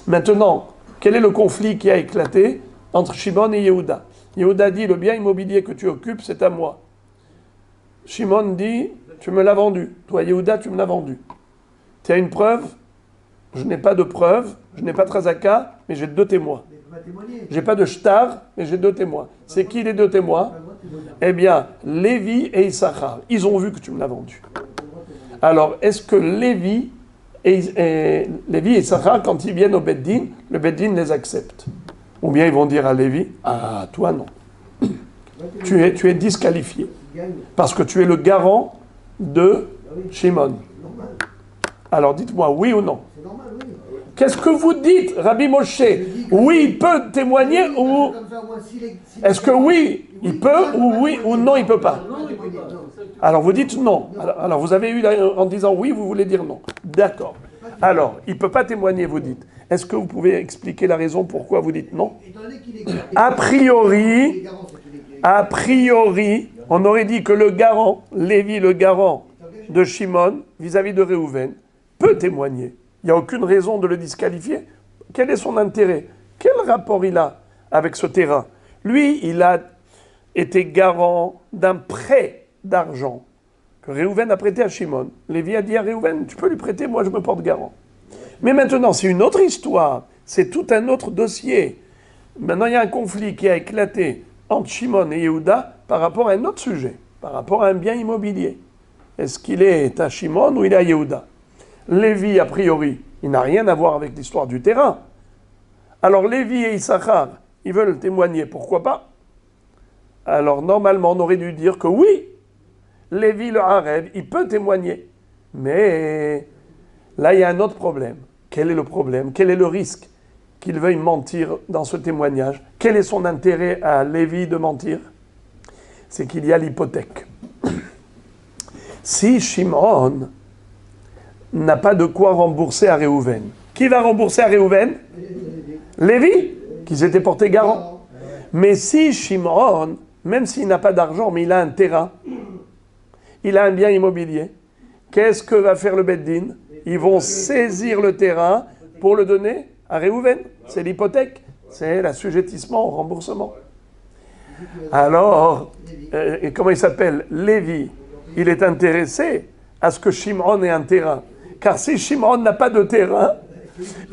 Maintenant, quel est le conflit qui a éclaté entre Shimon et Yehuda? Yehuda dit, le bien immobilier que tu occupes, c'est à moi. Shimon dit, tu me l'as vendu. Toi, Yehuda, tu me l'as vendu. Tu as une preuve? Je n'ai pas de preuve, je n'ai pas de Razaka, mais j'ai deux témoins. J'ai pas de shtar, mais j'ai deux témoins. C'est qui les deux témoins? Eh bien, Lévi et Issachar. Ils ont vu que tu me l'as vendu. Alors, est-ce que Lévi et Issachar, quand ils viennent au Beddin, le Beddin les accepte? Ou bien ils vont dire à Lévi, ah, toi non. Tu es disqualifié. Parce que tu es le garant de Shimon. Alors dites-moi oui ou non. Qu'est-ce que vous dites, Rabbi Moshe? Oui, il peut témoigner ou... Est-ce que oui, il peut ou oui ou non, il peut pas? Alors vous dites non. Alors vous avez eu, en disant oui, vous voulez dire non. D'accord. Alors, il ne peut pas témoigner, vous dites. Est-ce que vous pouvez expliquer la raison pourquoi vous dites non? A priori, on aurait dit que le garant, Lévi, le garant de Shimon, vis-à-vis de Réhouven, peut témoigner. Il n'y a aucune raison de le disqualifier. Quel est son intérêt? Quel rapport il a avec ce terrain? Lui, il a été garant d'un prêt d'argent que Réhouven a prêté à Shimon. Lévi a dit à Réhouven, tu peux lui prêter, moi je me porte garant. Mais maintenant, c'est une autre histoire, c'est tout un autre dossier. Maintenant, il y a un conflit qui a éclaté entre Shimon et Yehuda par rapport à un autre sujet, par rapport à un bien immobilier. Est-ce qu'il est à Shimon ou il est à Yehuda? Lévi, a priori, il n'a rien à voir avec l'histoire du terrain. Alors Lévi et Issachar, ils veulent témoigner, pourquoi pas? Alors normalement, on aurait dû dire que oui, Lévi le Harev, il peut témoigner. Mais là, il y a un autre problème. Quel est le problème? Quel est le risque qu'il veuille mentir dans ce témoignage? Quel est son intérêt à Lévi de mentir? C'est qu'il y a l'hypothèque. Si Shimon n'a pas de quoi rembourser à Réhouven, qui va rembourser à Réhouven? Lévi, qui s'était porté garant. Mais si Shimon, même s'il n'a pas d'argent, mais il a un terrain, il a un bien immobilier, qu'est-ce que va faire le Beddin? Ils vont saisir le terrain pour le donner à Réhouven. C'est l'hypothèque, c'est l'assujettissement au remboursement. Alors, comment il s'appelle? Lévi, il est intéressé à ce que Shimon ait un terrain. Car si Shimon n'a pas de terrain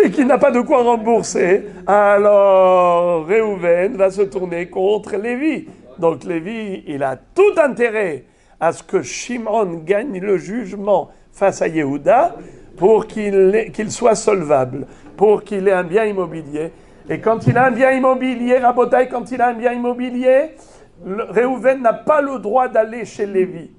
et qu'il n'a pas de quoi rembourser, alors Réhouven va se tourner contre Lévi. Donc Lévi, il a tout intérêt à ce que Shimon gagne le jugement face à Yehuda pour qu'il soit solvable, pour qu'il ait un bien immobilier. Et quand il a un bien immobilier, Rabotai, quand il a un bien immobilier, Réhouven n'a pas le droit d'aller chez Lévi.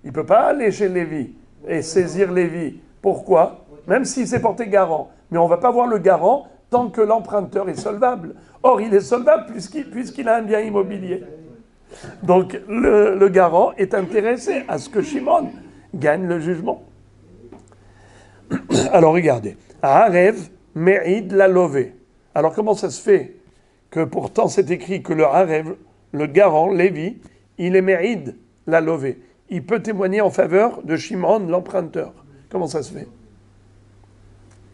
Il ne peut pas aller chez Lévi et saisir Lévi. Pourquoi? Même s'il s'est porté garant. Mais on ne va pas voir le garant tant que l'emprunteur est solvable. Or, il est solvable puisqu'il a un bien immobilier. Donc, le garant est intéressé à ce que Shimon gagne le jugement. Alors regardez, Arev Me'id la lové. Alors comment ça se fait que pourtant c'est écrit que le Arev, le garant, Lévi, il est Me'id la lové. Il peut témoigner en faveur de Shimon, l'emprunteur. Comment ça se fait?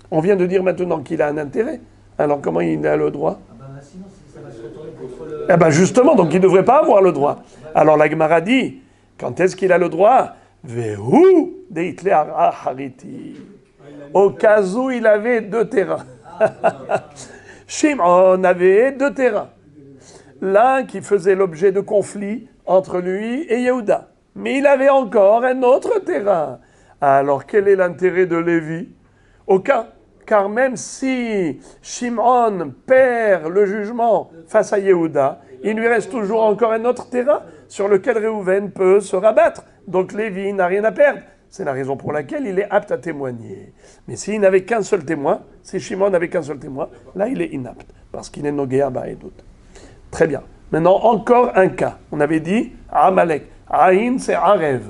On vient de dire maintenant qu'il a un intérêt. Alors comment il a le droit? Sinon, ça va se retourner contre le... Eh bien justement, donc il ne devrait pas avoir le droit. Alors la Gemara dit, quand est-ce qu'il a le droit? Vehu deitle hariti. Au cas où il avait 2 terrains. Shimon avait 2 terrains. L'un qui faisait l'objet de conflits entre lui et Yehuda. Mais il avait encore un autre terrain. Alors quel est l'intérêt de Lévi? Aucun. Car même si Shimon perd le jugement face à Yehuda, il lui reste toujours encore un autre terrain sur lequel Réhouven peut se rabattre. Donc Lévi n'a rien à perdre. C'est la raison pour laquelle il est apte à témoigner. Mais s'il n'avait qu'un seul témoin, si Shimon n'avait qu'un seul témoin, là il est inapte, parce qu'il est Nogéa Ba'edut. Très bien. Maintenant, encore un cas. On avait dit Amalek. Aïn, c'est Arev.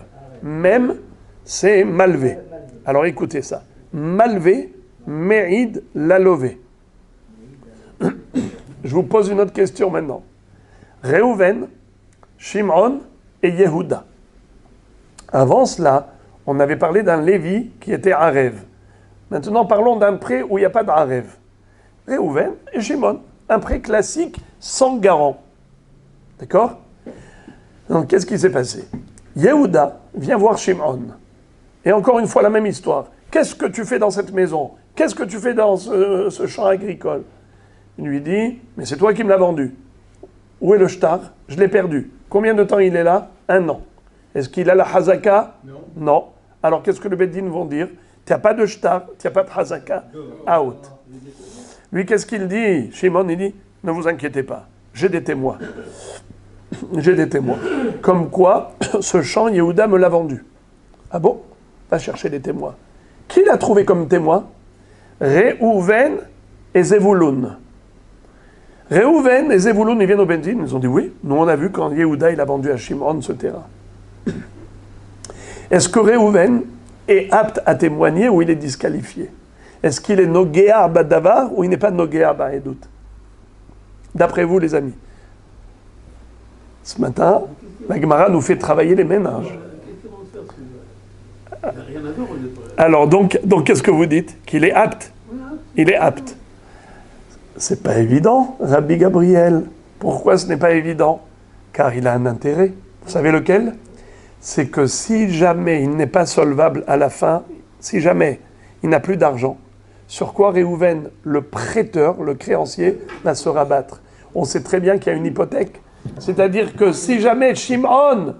Même, c'est Malvé. Alors écoutez ça. Malvé, Me'id la lové. Je vous pose une autre question maintenant. Réhouven, Shimon et Yehuda. Avant cela, on avait parlé d'un Lévi qui était Arev. Maintenant, parlons d'un prêt où il n'y a pas d'Arev. Réhouven et Shimon. Un prêt classique sans garant. D'accord? Donc, qu'est-ce qui s'est passé? Yehuda vient voir Shimon. Et encore une fois, la même histoire. Qu'est-ce que tu fais dans cette maison? Qu'est-ce que tu fais dans ce champ agricole? Il lui dit, mais c'est toi qui me l'as vendu. Où est le shtar? Je l'ai perdu. Combien de temps il est là? 1 an. Est-ce qu'il a la hazaka? Non. Alors qu'est-ce que les Beddin vont dire? Tu n'as pas de shtar, tu n'as pas de hazaka. Out. Lui, qu'est-ce qu'il dit? Shimon, il dit, ne vous inquiétez pas, j'ai des témoins. J'ai des témoins. Comme quoi, ce champ, Yehuda me l'a vendu. Ah bon? Va chercher des témoins. Qui l'a trouvé comme témoin? Réhouven et Zevulun. Réhouven et Zevulun, ils viennent au Bendin, ils ont dit oui, nous on a vu quand Yehuda il a vendu à Shimon ce terrain. Est-ce que Réhouven est apte à témoigner ou il est disqualifié? Est-ce qu'il est Nogéa Badavar ou il n'est pas Nogéa Ba'edut? D'après vous les amis. Ce matin, la Gemara nous fait travailler les ménages. Alors donc qu'est-ce que vous dites? Qu'il est apte? Il est apte. C'est pas évident, Rabbi Gabriel. Pourquoi ce n'est pas évident? Car il a un intérêt. Vous savez lequel? C'est que si jamais il n'est pas solvable à la fin, si jamais il n'a plus d'argent, sur quoi Réhouven, le prêteur, le créancier, va se rabattre? On sait très bien qu'il y a une hypothèque. C'est-à-dire que si jamais Shimon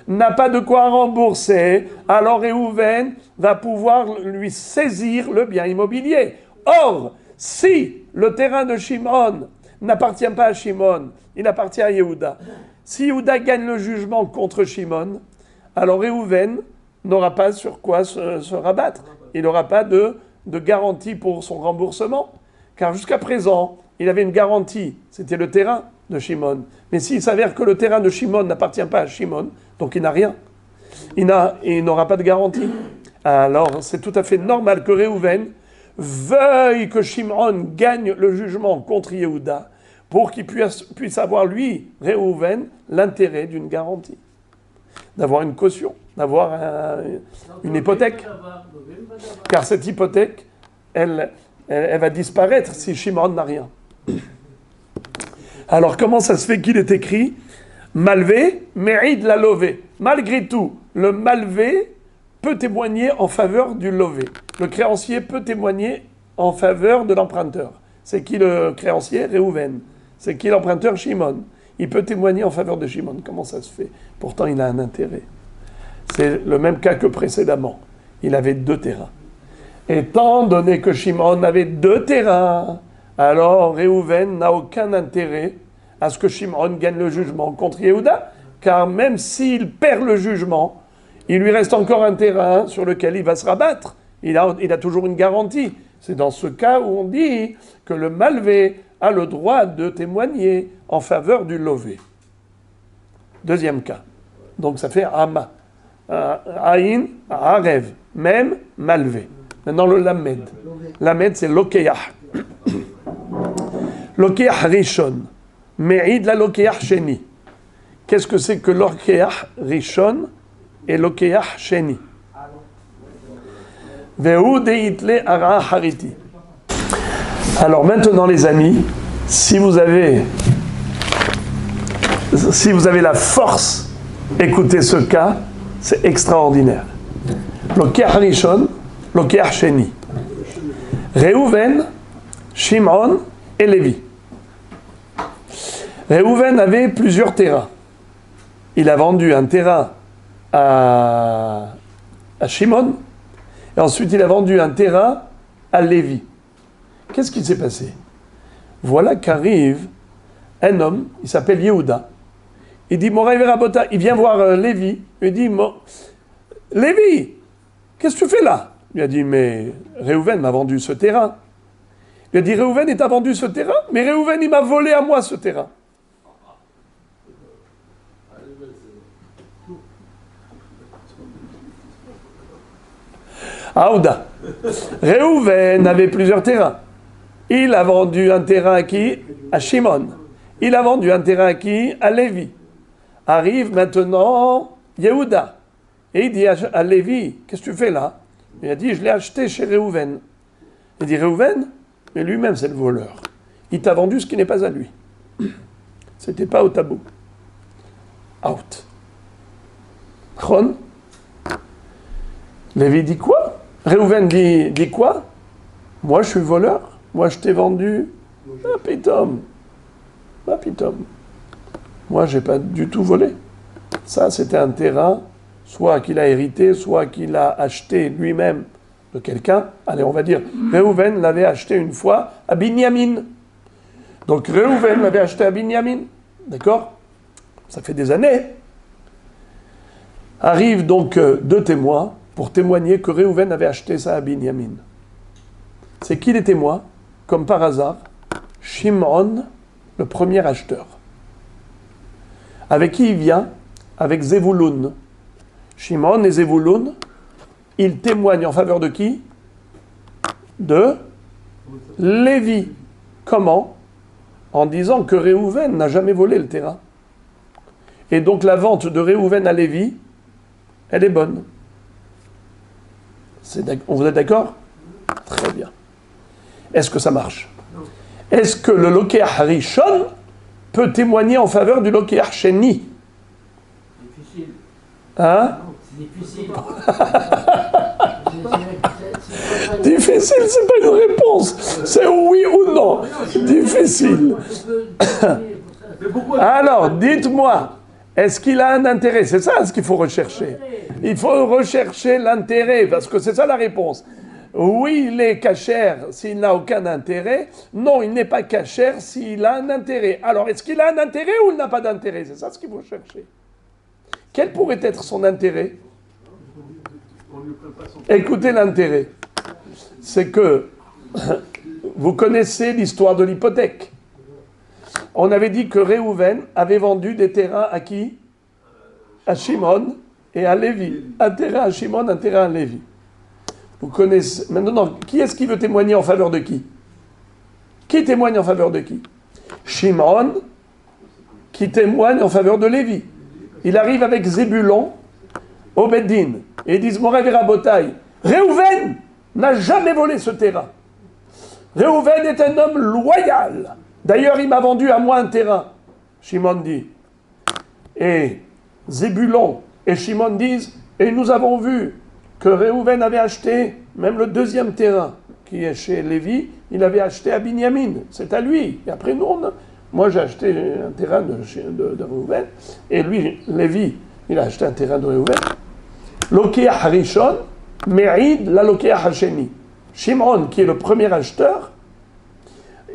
n'a pas de quoi rembourser, alors Réhouven va pouvoir lui saisir le bien immobilier. Or, si le terrain de Shimon n'appartient pas à Shimon, il appartient à Yehuda. Si Yehuda gagne le jugement contre Shimon, alors Réhouven n'aura pas sur quoi se rabattre. Il n'aura pas de garantie pour son remboursement. Car jusqu'à présent, il avait une garantie, c'était le terrain de Shimon. Mais s'il s'avère que le terrain de Shimon n'appartient pas à Shimon, donc il n'a rien. Il n'aura pas de garantie. Alors, c'est tout à fait normal que Réhouven veuille que Shimon gagne le jugement contre Yehuda pour qu'il puisse avoir, lui, Réhouven, l'intérêt d'une garantie. D'avoir une caution, d'avoir une hypothèque. Car cette hypothèque, elle va disparaître si Shimon n'a rien. Alors, comment ça se fait qu'il est écrit Malvé, Me'id la lové? Malgré tout, le Malvé peut témoigner en faveur du lové. Le créancier peut témoigner en faveur de l'emprunteur. C'est qui le créancier? Réhouven. C'est qui l'emprunteur? Shimon. Il peut témoigner en faveur de Shimon. Comment ça se fait? Pourtant, il a un intérêt. C'est le même cas que précédemment. Il avait 2 terrains. Étant donné que Shimon avait 2 terrains, alors Réhouven n'a aucun intérêt à ce que Shimon gagne le jugement contre Yehuda, car même s'il perd le jugement, il lui reste encore un terrain sur lequel il va se rabattre. Il a toujours une garantie. C'est dans ce cas où on dit que le Malvé a le droit de témoigner en faveur du lové. Deuxième cas. Donc ça fait Ama. Aïn, Arev, même, malvé. Maintenant le Lamed. Lamed c'est Lokeach. Lokeach Rishon. Me'id la Lokeach Sheni. Qu'est-ce que c'est que Lokeach Rishon et Lokeach Sheni? Ve'u deitle ara hariti. Alors maintenant les amis, si vous avez la force, écoutez ce cas, c'est extraordinaire. Lokeach Rishon, Lokeach Sheni. Reuven, Shimon et Lévi. Reuven avait plusieurs terrains. Il a vendu un terrain à Shimon, et ensuite il a vendu un terrain à Lévi. Qu'est-ce qui s'est passé? Voilà qu'arrive un homme, il s'appelle Yehuda. Il dit, Moray Verabota, il vient voir Lévi. Il dit, Lévi, qu'est-ce que tu fais là? Il a dit, mais Reuven m'a vendu ce terrain. Il a dit, Reuven, il t'a vendu ce terrain? Mais Reuven, il m'a volé à moi ce terrain. Aouda. Reuven avait plusieurs terrains. Il a vendu un terrain à qui? À Shimon. Il a vendu un terrain à qui? À Lévi. Arrive maintenant Yehuda. Et il dit à Lévi, qu'est-ce que tu fais là? Il a dit, je l'ai acheté chez Reuven. Il dit, Reuven? Mais lui-même c'est le voleur. Il t'a vendu ce qui n'est pas à lui. C'était pas au tabou. Out. Chon. Lévi dit quoi? Reuven dit quoi? Moi je suis voleur? Moi je t'ai vendu? Ah pitom. Ah pitom. Moi j'ai pas du tout volé. Ça c'était un terrain, soit qu'il a hérité, soit qu'il a acheté lui-même de quelqu'un. Allez, on va dire, Reuven l'avait acheté une fois à Binyamin. Donc Reuven l'avait acheté à Binyamin. D'accord? Ça fait des années. Arrivent donc deux témoins pour témoigner que Reuven avait acheté ça à Binyamin. C'est qui les témoins? Comme par hasard, Shimon, le premier acheteur. Avec qui il vient? Avec Zevouloun. Shimon et Zevouloun, ils témoignent en faveur de qui? De Lévi. Comment? En disant que Reuven n'a jamais volé le terrain. Et donc la vente de Reuven à Lévi, elle est bonne. Vous êtes d'accord? Très bien. Est-ce que ça marche? Est-ce que le Lokeach Rishon peut témoigner en faveur du Lokeach Sheni? Difficile. Hein? C'est difficile. Difficile, c'est pas une réponse. C'est oui ou non. Difficile. Alors, dites-moi, est-ce qu'il a un intérêt? C'est ça ce qu'il faut rechercher. Il faut rechercher l'intérêt, parce que c'est ça la réponse. Oui, il est cachère s'il n'a aucun intérêt. Non, il n'est pas cachère s'il a un intérêt. Alors, est-ce qu'il a un intérêt ou il n'a pas d'intérêt? C'est ça ce qu'il faut chercher. Quel pourrait être son intérêt? Écoutez l'intérêt. C'est que vous connaissez l'histoire de l'hypothèque. On avait dit que Reuven avait vendu des terrains à qui? À Shimon et à Lévi. Un terrain à Shimon, un terrain à Lévi. Vous connaissez. Maintenant, qui est-ce qui veut témoigner en faveur de qui? Qui témoigne en faveur de qui? Shimon, qui témoigne en faveur de Lévi. Il arrive avec Zébulon au Beddin et ils disent Moray Verabotai, Reuven n'a jamais volé ce terrain. Reuven est un homme loyal. D'ailleurs, il m'a vendu à moi un terrain. Shimon dit. Et Zébulon et Shimon disent, et nous avons vu que Reuven avait acheté même le deuxième terrain qui est chez Lévi, il avait acheté à Binyamin. C'est à lui. Et après nous, moi j'ai acheté un terrain de Reuven, et lui, Lévi, il a acheté un terrain de Reuven. Lokeach Rishon, Me'id la Lokeach Hasheni. Shimon, qui est le premier acheteur,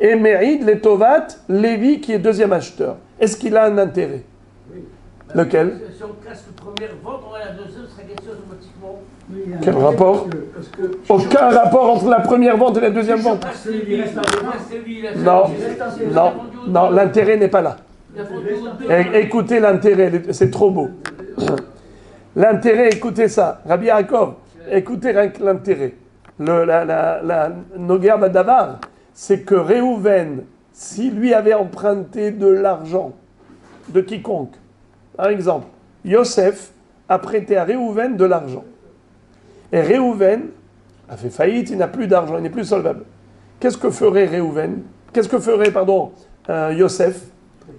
et Me'id les Tovat, Lévi, qui est deuxième acheteur. Est-ce qu'il a un intérêt? Oui. Lequel? Si on casse la première vente, on a la deuxième, ça sera quelque chose automatiquement. Quel rapport? Aucun rapport entre la première vente et la deuxième vente. Non, l'intérêt n'est pas là. Écoutez l'intérêt, c'est trop beau. L'intérêt, écoutez ça, Rabbi Yaakov, écoutez rien que l'intérêt. La Noger Badavar, c'est que Réhouven, si lui avait emprunté de l'argent de quiconque, par exemple, Yosef a prêté à Réhouven de l'argent. Et Réhouven a fait faillite, il n'a plus d'argent, il n'est plus solvable. Qu'est-ce que ferait Réhouven? Qu'est-ce que ferait, Yosef,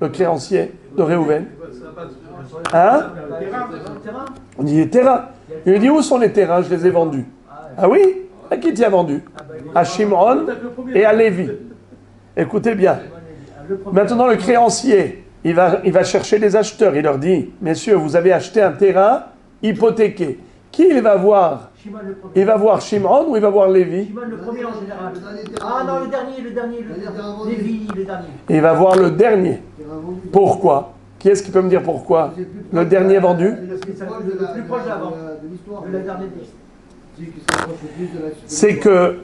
le créancier de Réhouven? Hein? On dit les terrains. Il lui dit, où sont les terrains? Je les ai vendus. Ah oui? À qui tu as vendu? À Shimon et à Lévi. Écoutez bien. Maintenant, le créancier, il va chercher les acheteurs. Il leur dit, messieurs, vous avez acheté un terrain hypothéqué. Qui il va voir? Il va voir Shimon ou il va voir Lévi? Shimon, le premier en général. Ah non, le dernier. Lévi, le dernier. Il va voir le dernier. Pourquoi? Qui est-ce qui peut me dire pourquoi? Le dernier vendu? Le plus proche de la vente. De la dernière liste. C'est que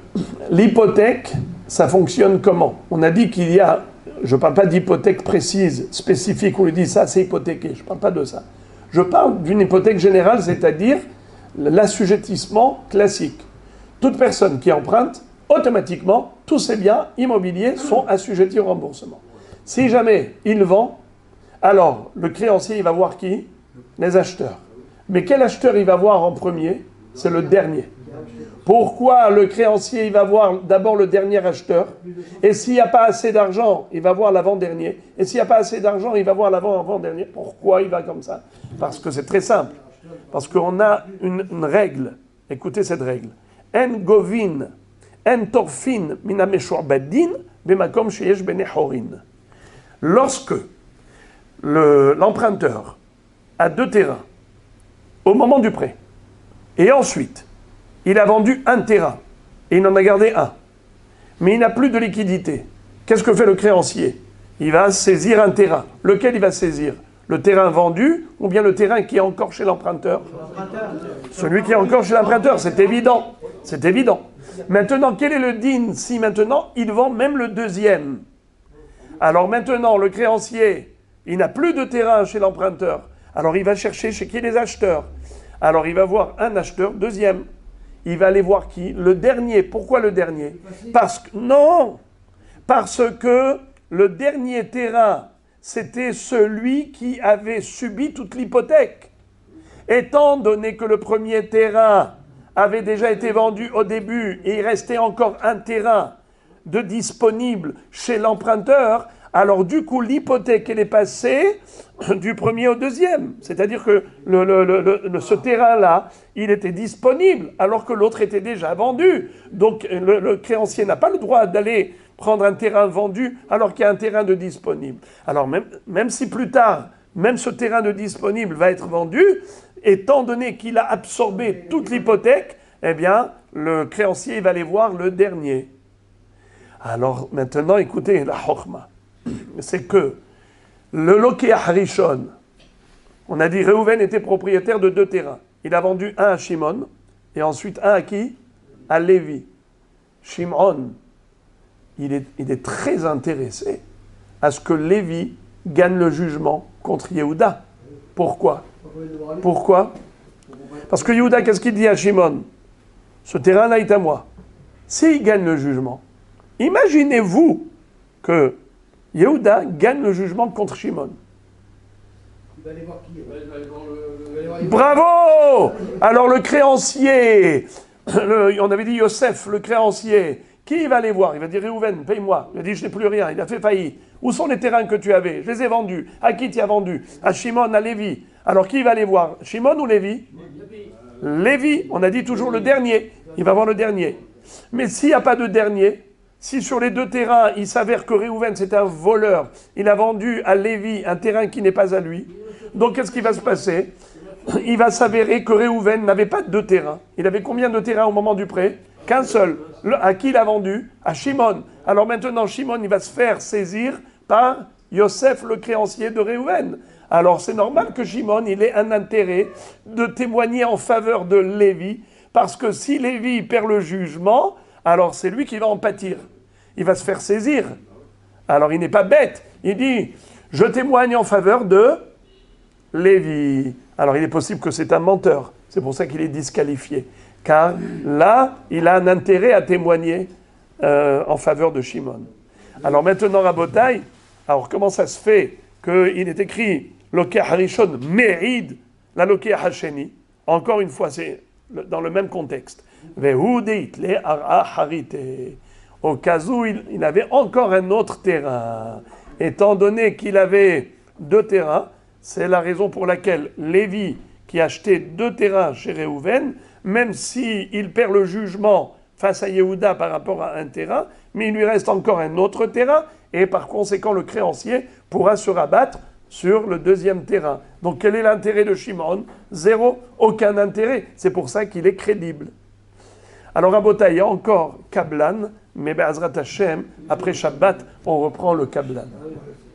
l'hypothèque, ça fonctionne comment? On a dit qu'il y a, je ne parle pas d'hypothèque précise, spécifique, où on lui dit ça c'est hypothéqué, je ne parle pas de ça. Je parle d'une hypothèque générale, c'est-à-dire l'assujettissement classique. Toute personne qui emprunte, automatiquement, tous ses biens immobiliers sont assujettis au remboursement. Si jamais il vend, alors le créancier, il va voir qui? Les acheteurs. Mais quel acheteur il va voir en premier? C'est le dernier. Pourquoi le créancier, il va voir d'abord le dernier acheteur? Et s'il n'y a pas assez d'argent, il va voir l'avant-dernier. Et s'il n'y a pas assez d'argent, il va voir l'avant-avant-dernier. Pourquoi il va comme ça? Parce que c'est très simple. Parce qu'on a une règle. Écoutez cette règle. En govin, en torfin, mina meshur badin, bemakom sheyesh bene horin. Lorsque l'emprunteur a 2 terrains au moment du prêt, et ensuite, il a vendu un terrain, et il en a gardé un, mais il n'a plus de liquidité. Qu'est-ce que fait le créancier? Il va saisir un terrain. Lequel il va saisir? Le terrain vendu ou bien le terrain qui est encore chez l'emprunteur? Celui qui est encore chez l'emprunteur, c'est évident. C'est évident. Maintenant, quel est le din si maintenant il vend même le deuxième? Alors maintenant, le créancier, il n'a plus de terrain chez l'emprunteur. Alors il va chercher chez qui les acheteurs? Alors il va voir un acheteur, deuxième. Il va aller voir qui? Le dernier. Pourquoi le dernier? Parce que le dernier terrain, c'était celui qui avait subi toute l'hypothèque. Étant donné que le premier terrain avait déjà été vendu au début et il restait encore un terrain de disponible chez l'emprunteur, alors du coup l'hypothèque elle est passée du premier au deuxième. C'est-à-dire que ce terrain-là, il était disponible alors que l'autre était déjà vendu. Donc le créancier n'a pas le droit d'aller prendre un terrain vendu alors qu'il y a un terrain de disponible. Alors même si plus tard, même ce terrain de disponible va être vendu, étant donné qu'il a absorbé toute l'hypothèque, eh bien le créancier il va aller voir le dernier. Alors maintenant, écoutez la chokma. C'est que le Lokéach Rishon, on a dit Réhouven était propriétaire de 2 terrains. Il a vendu un à Shimon et ensuite un à qui? À Lévi. Shimon, il est très intéressé à ce que Lévi gagne le jugement contre Yehuda. Pourquoi? Parce que Yehuda, qu'est-ce qu'il dit à Shimon? Ce terrain-là est à moi. S'il gagne le jugement, imaginez-vous que Yehuda gagne le jugement contre Shimon. Il va aller voir qui? Bravo! Alors le créancier, on avait dit Yosef, le créancier, qui il va aller voir? Il va dire Réhouven, paye-moi. Il a dit je n'ai plus rien, il a fait faillite. Où sont les terrains que tu avais? Je les ai vendus. À qui tu as vendu? À Shimon, à Lévi. Alors qui va aller voir? Shimon ou Lévi? Lévi, on a dit toujours le dernier. Il va voir le dernier. Mais s'il n'y a pas de dernier, si sur les 2 terrains, il s'avère que Réhouven, c'est un voleur, il a vendu à Lévi un terrain qui n'est pas à lui, donc qu'est-ce qui va se passer? Il va s'avérer que Réhouven n'avait pas de 2 terrains. Il avait combien de terrains au moment du prêt? Qu'un seul. À qui il a vendu? À Shimon. Alors maintenant, Shimon, il va se faire saisir par Yosef, le créancier de Réhouven. Alors c'est normal que Shimon, il ait un intérêt de témoigner en faveur de Lévi, parce que si Lévi perd le jugement, alors c'est lui qui va en pâtir. Il va se faire saisir. Alors il n'est pas bête. Il dit, je témoigne en faveur de Lévi. Alors il est possible que c'est un menteur, c'est pour ça qu'il est disqualifié. Car là, il a un intérêt à témoigner en faveur de Shimon. Alors maintenant, Rabotai, alors comment ça se fait qu'il est écrit Lokeh Harishon Me'id, la Lokeh Hasheni? Encore une fois, c'est dans le même contexte. Vehudit le Ara Harite. Au cas où il avait encore un autre terrain. Étant donné qu'il avait 2 terrains, c'est la raison pour laquelle Lévi, qui achetait 2 terrains chez Réhouven, même s'il perd le jugement face à Yehuda par rapport à un terrain, mais il lui reste encore un autre terrain, et par conséquent le créancier pourra se rabattre sur le 2e terrain. Donc quel est l'intérêt de Shimon? 0, aucun intérêt. C'est pour ça qu'il est crédible. Alors à Bota, il y a encore Kablan, mais Be'ezrat Hashem, après Shabbat, on reprend le Kablan.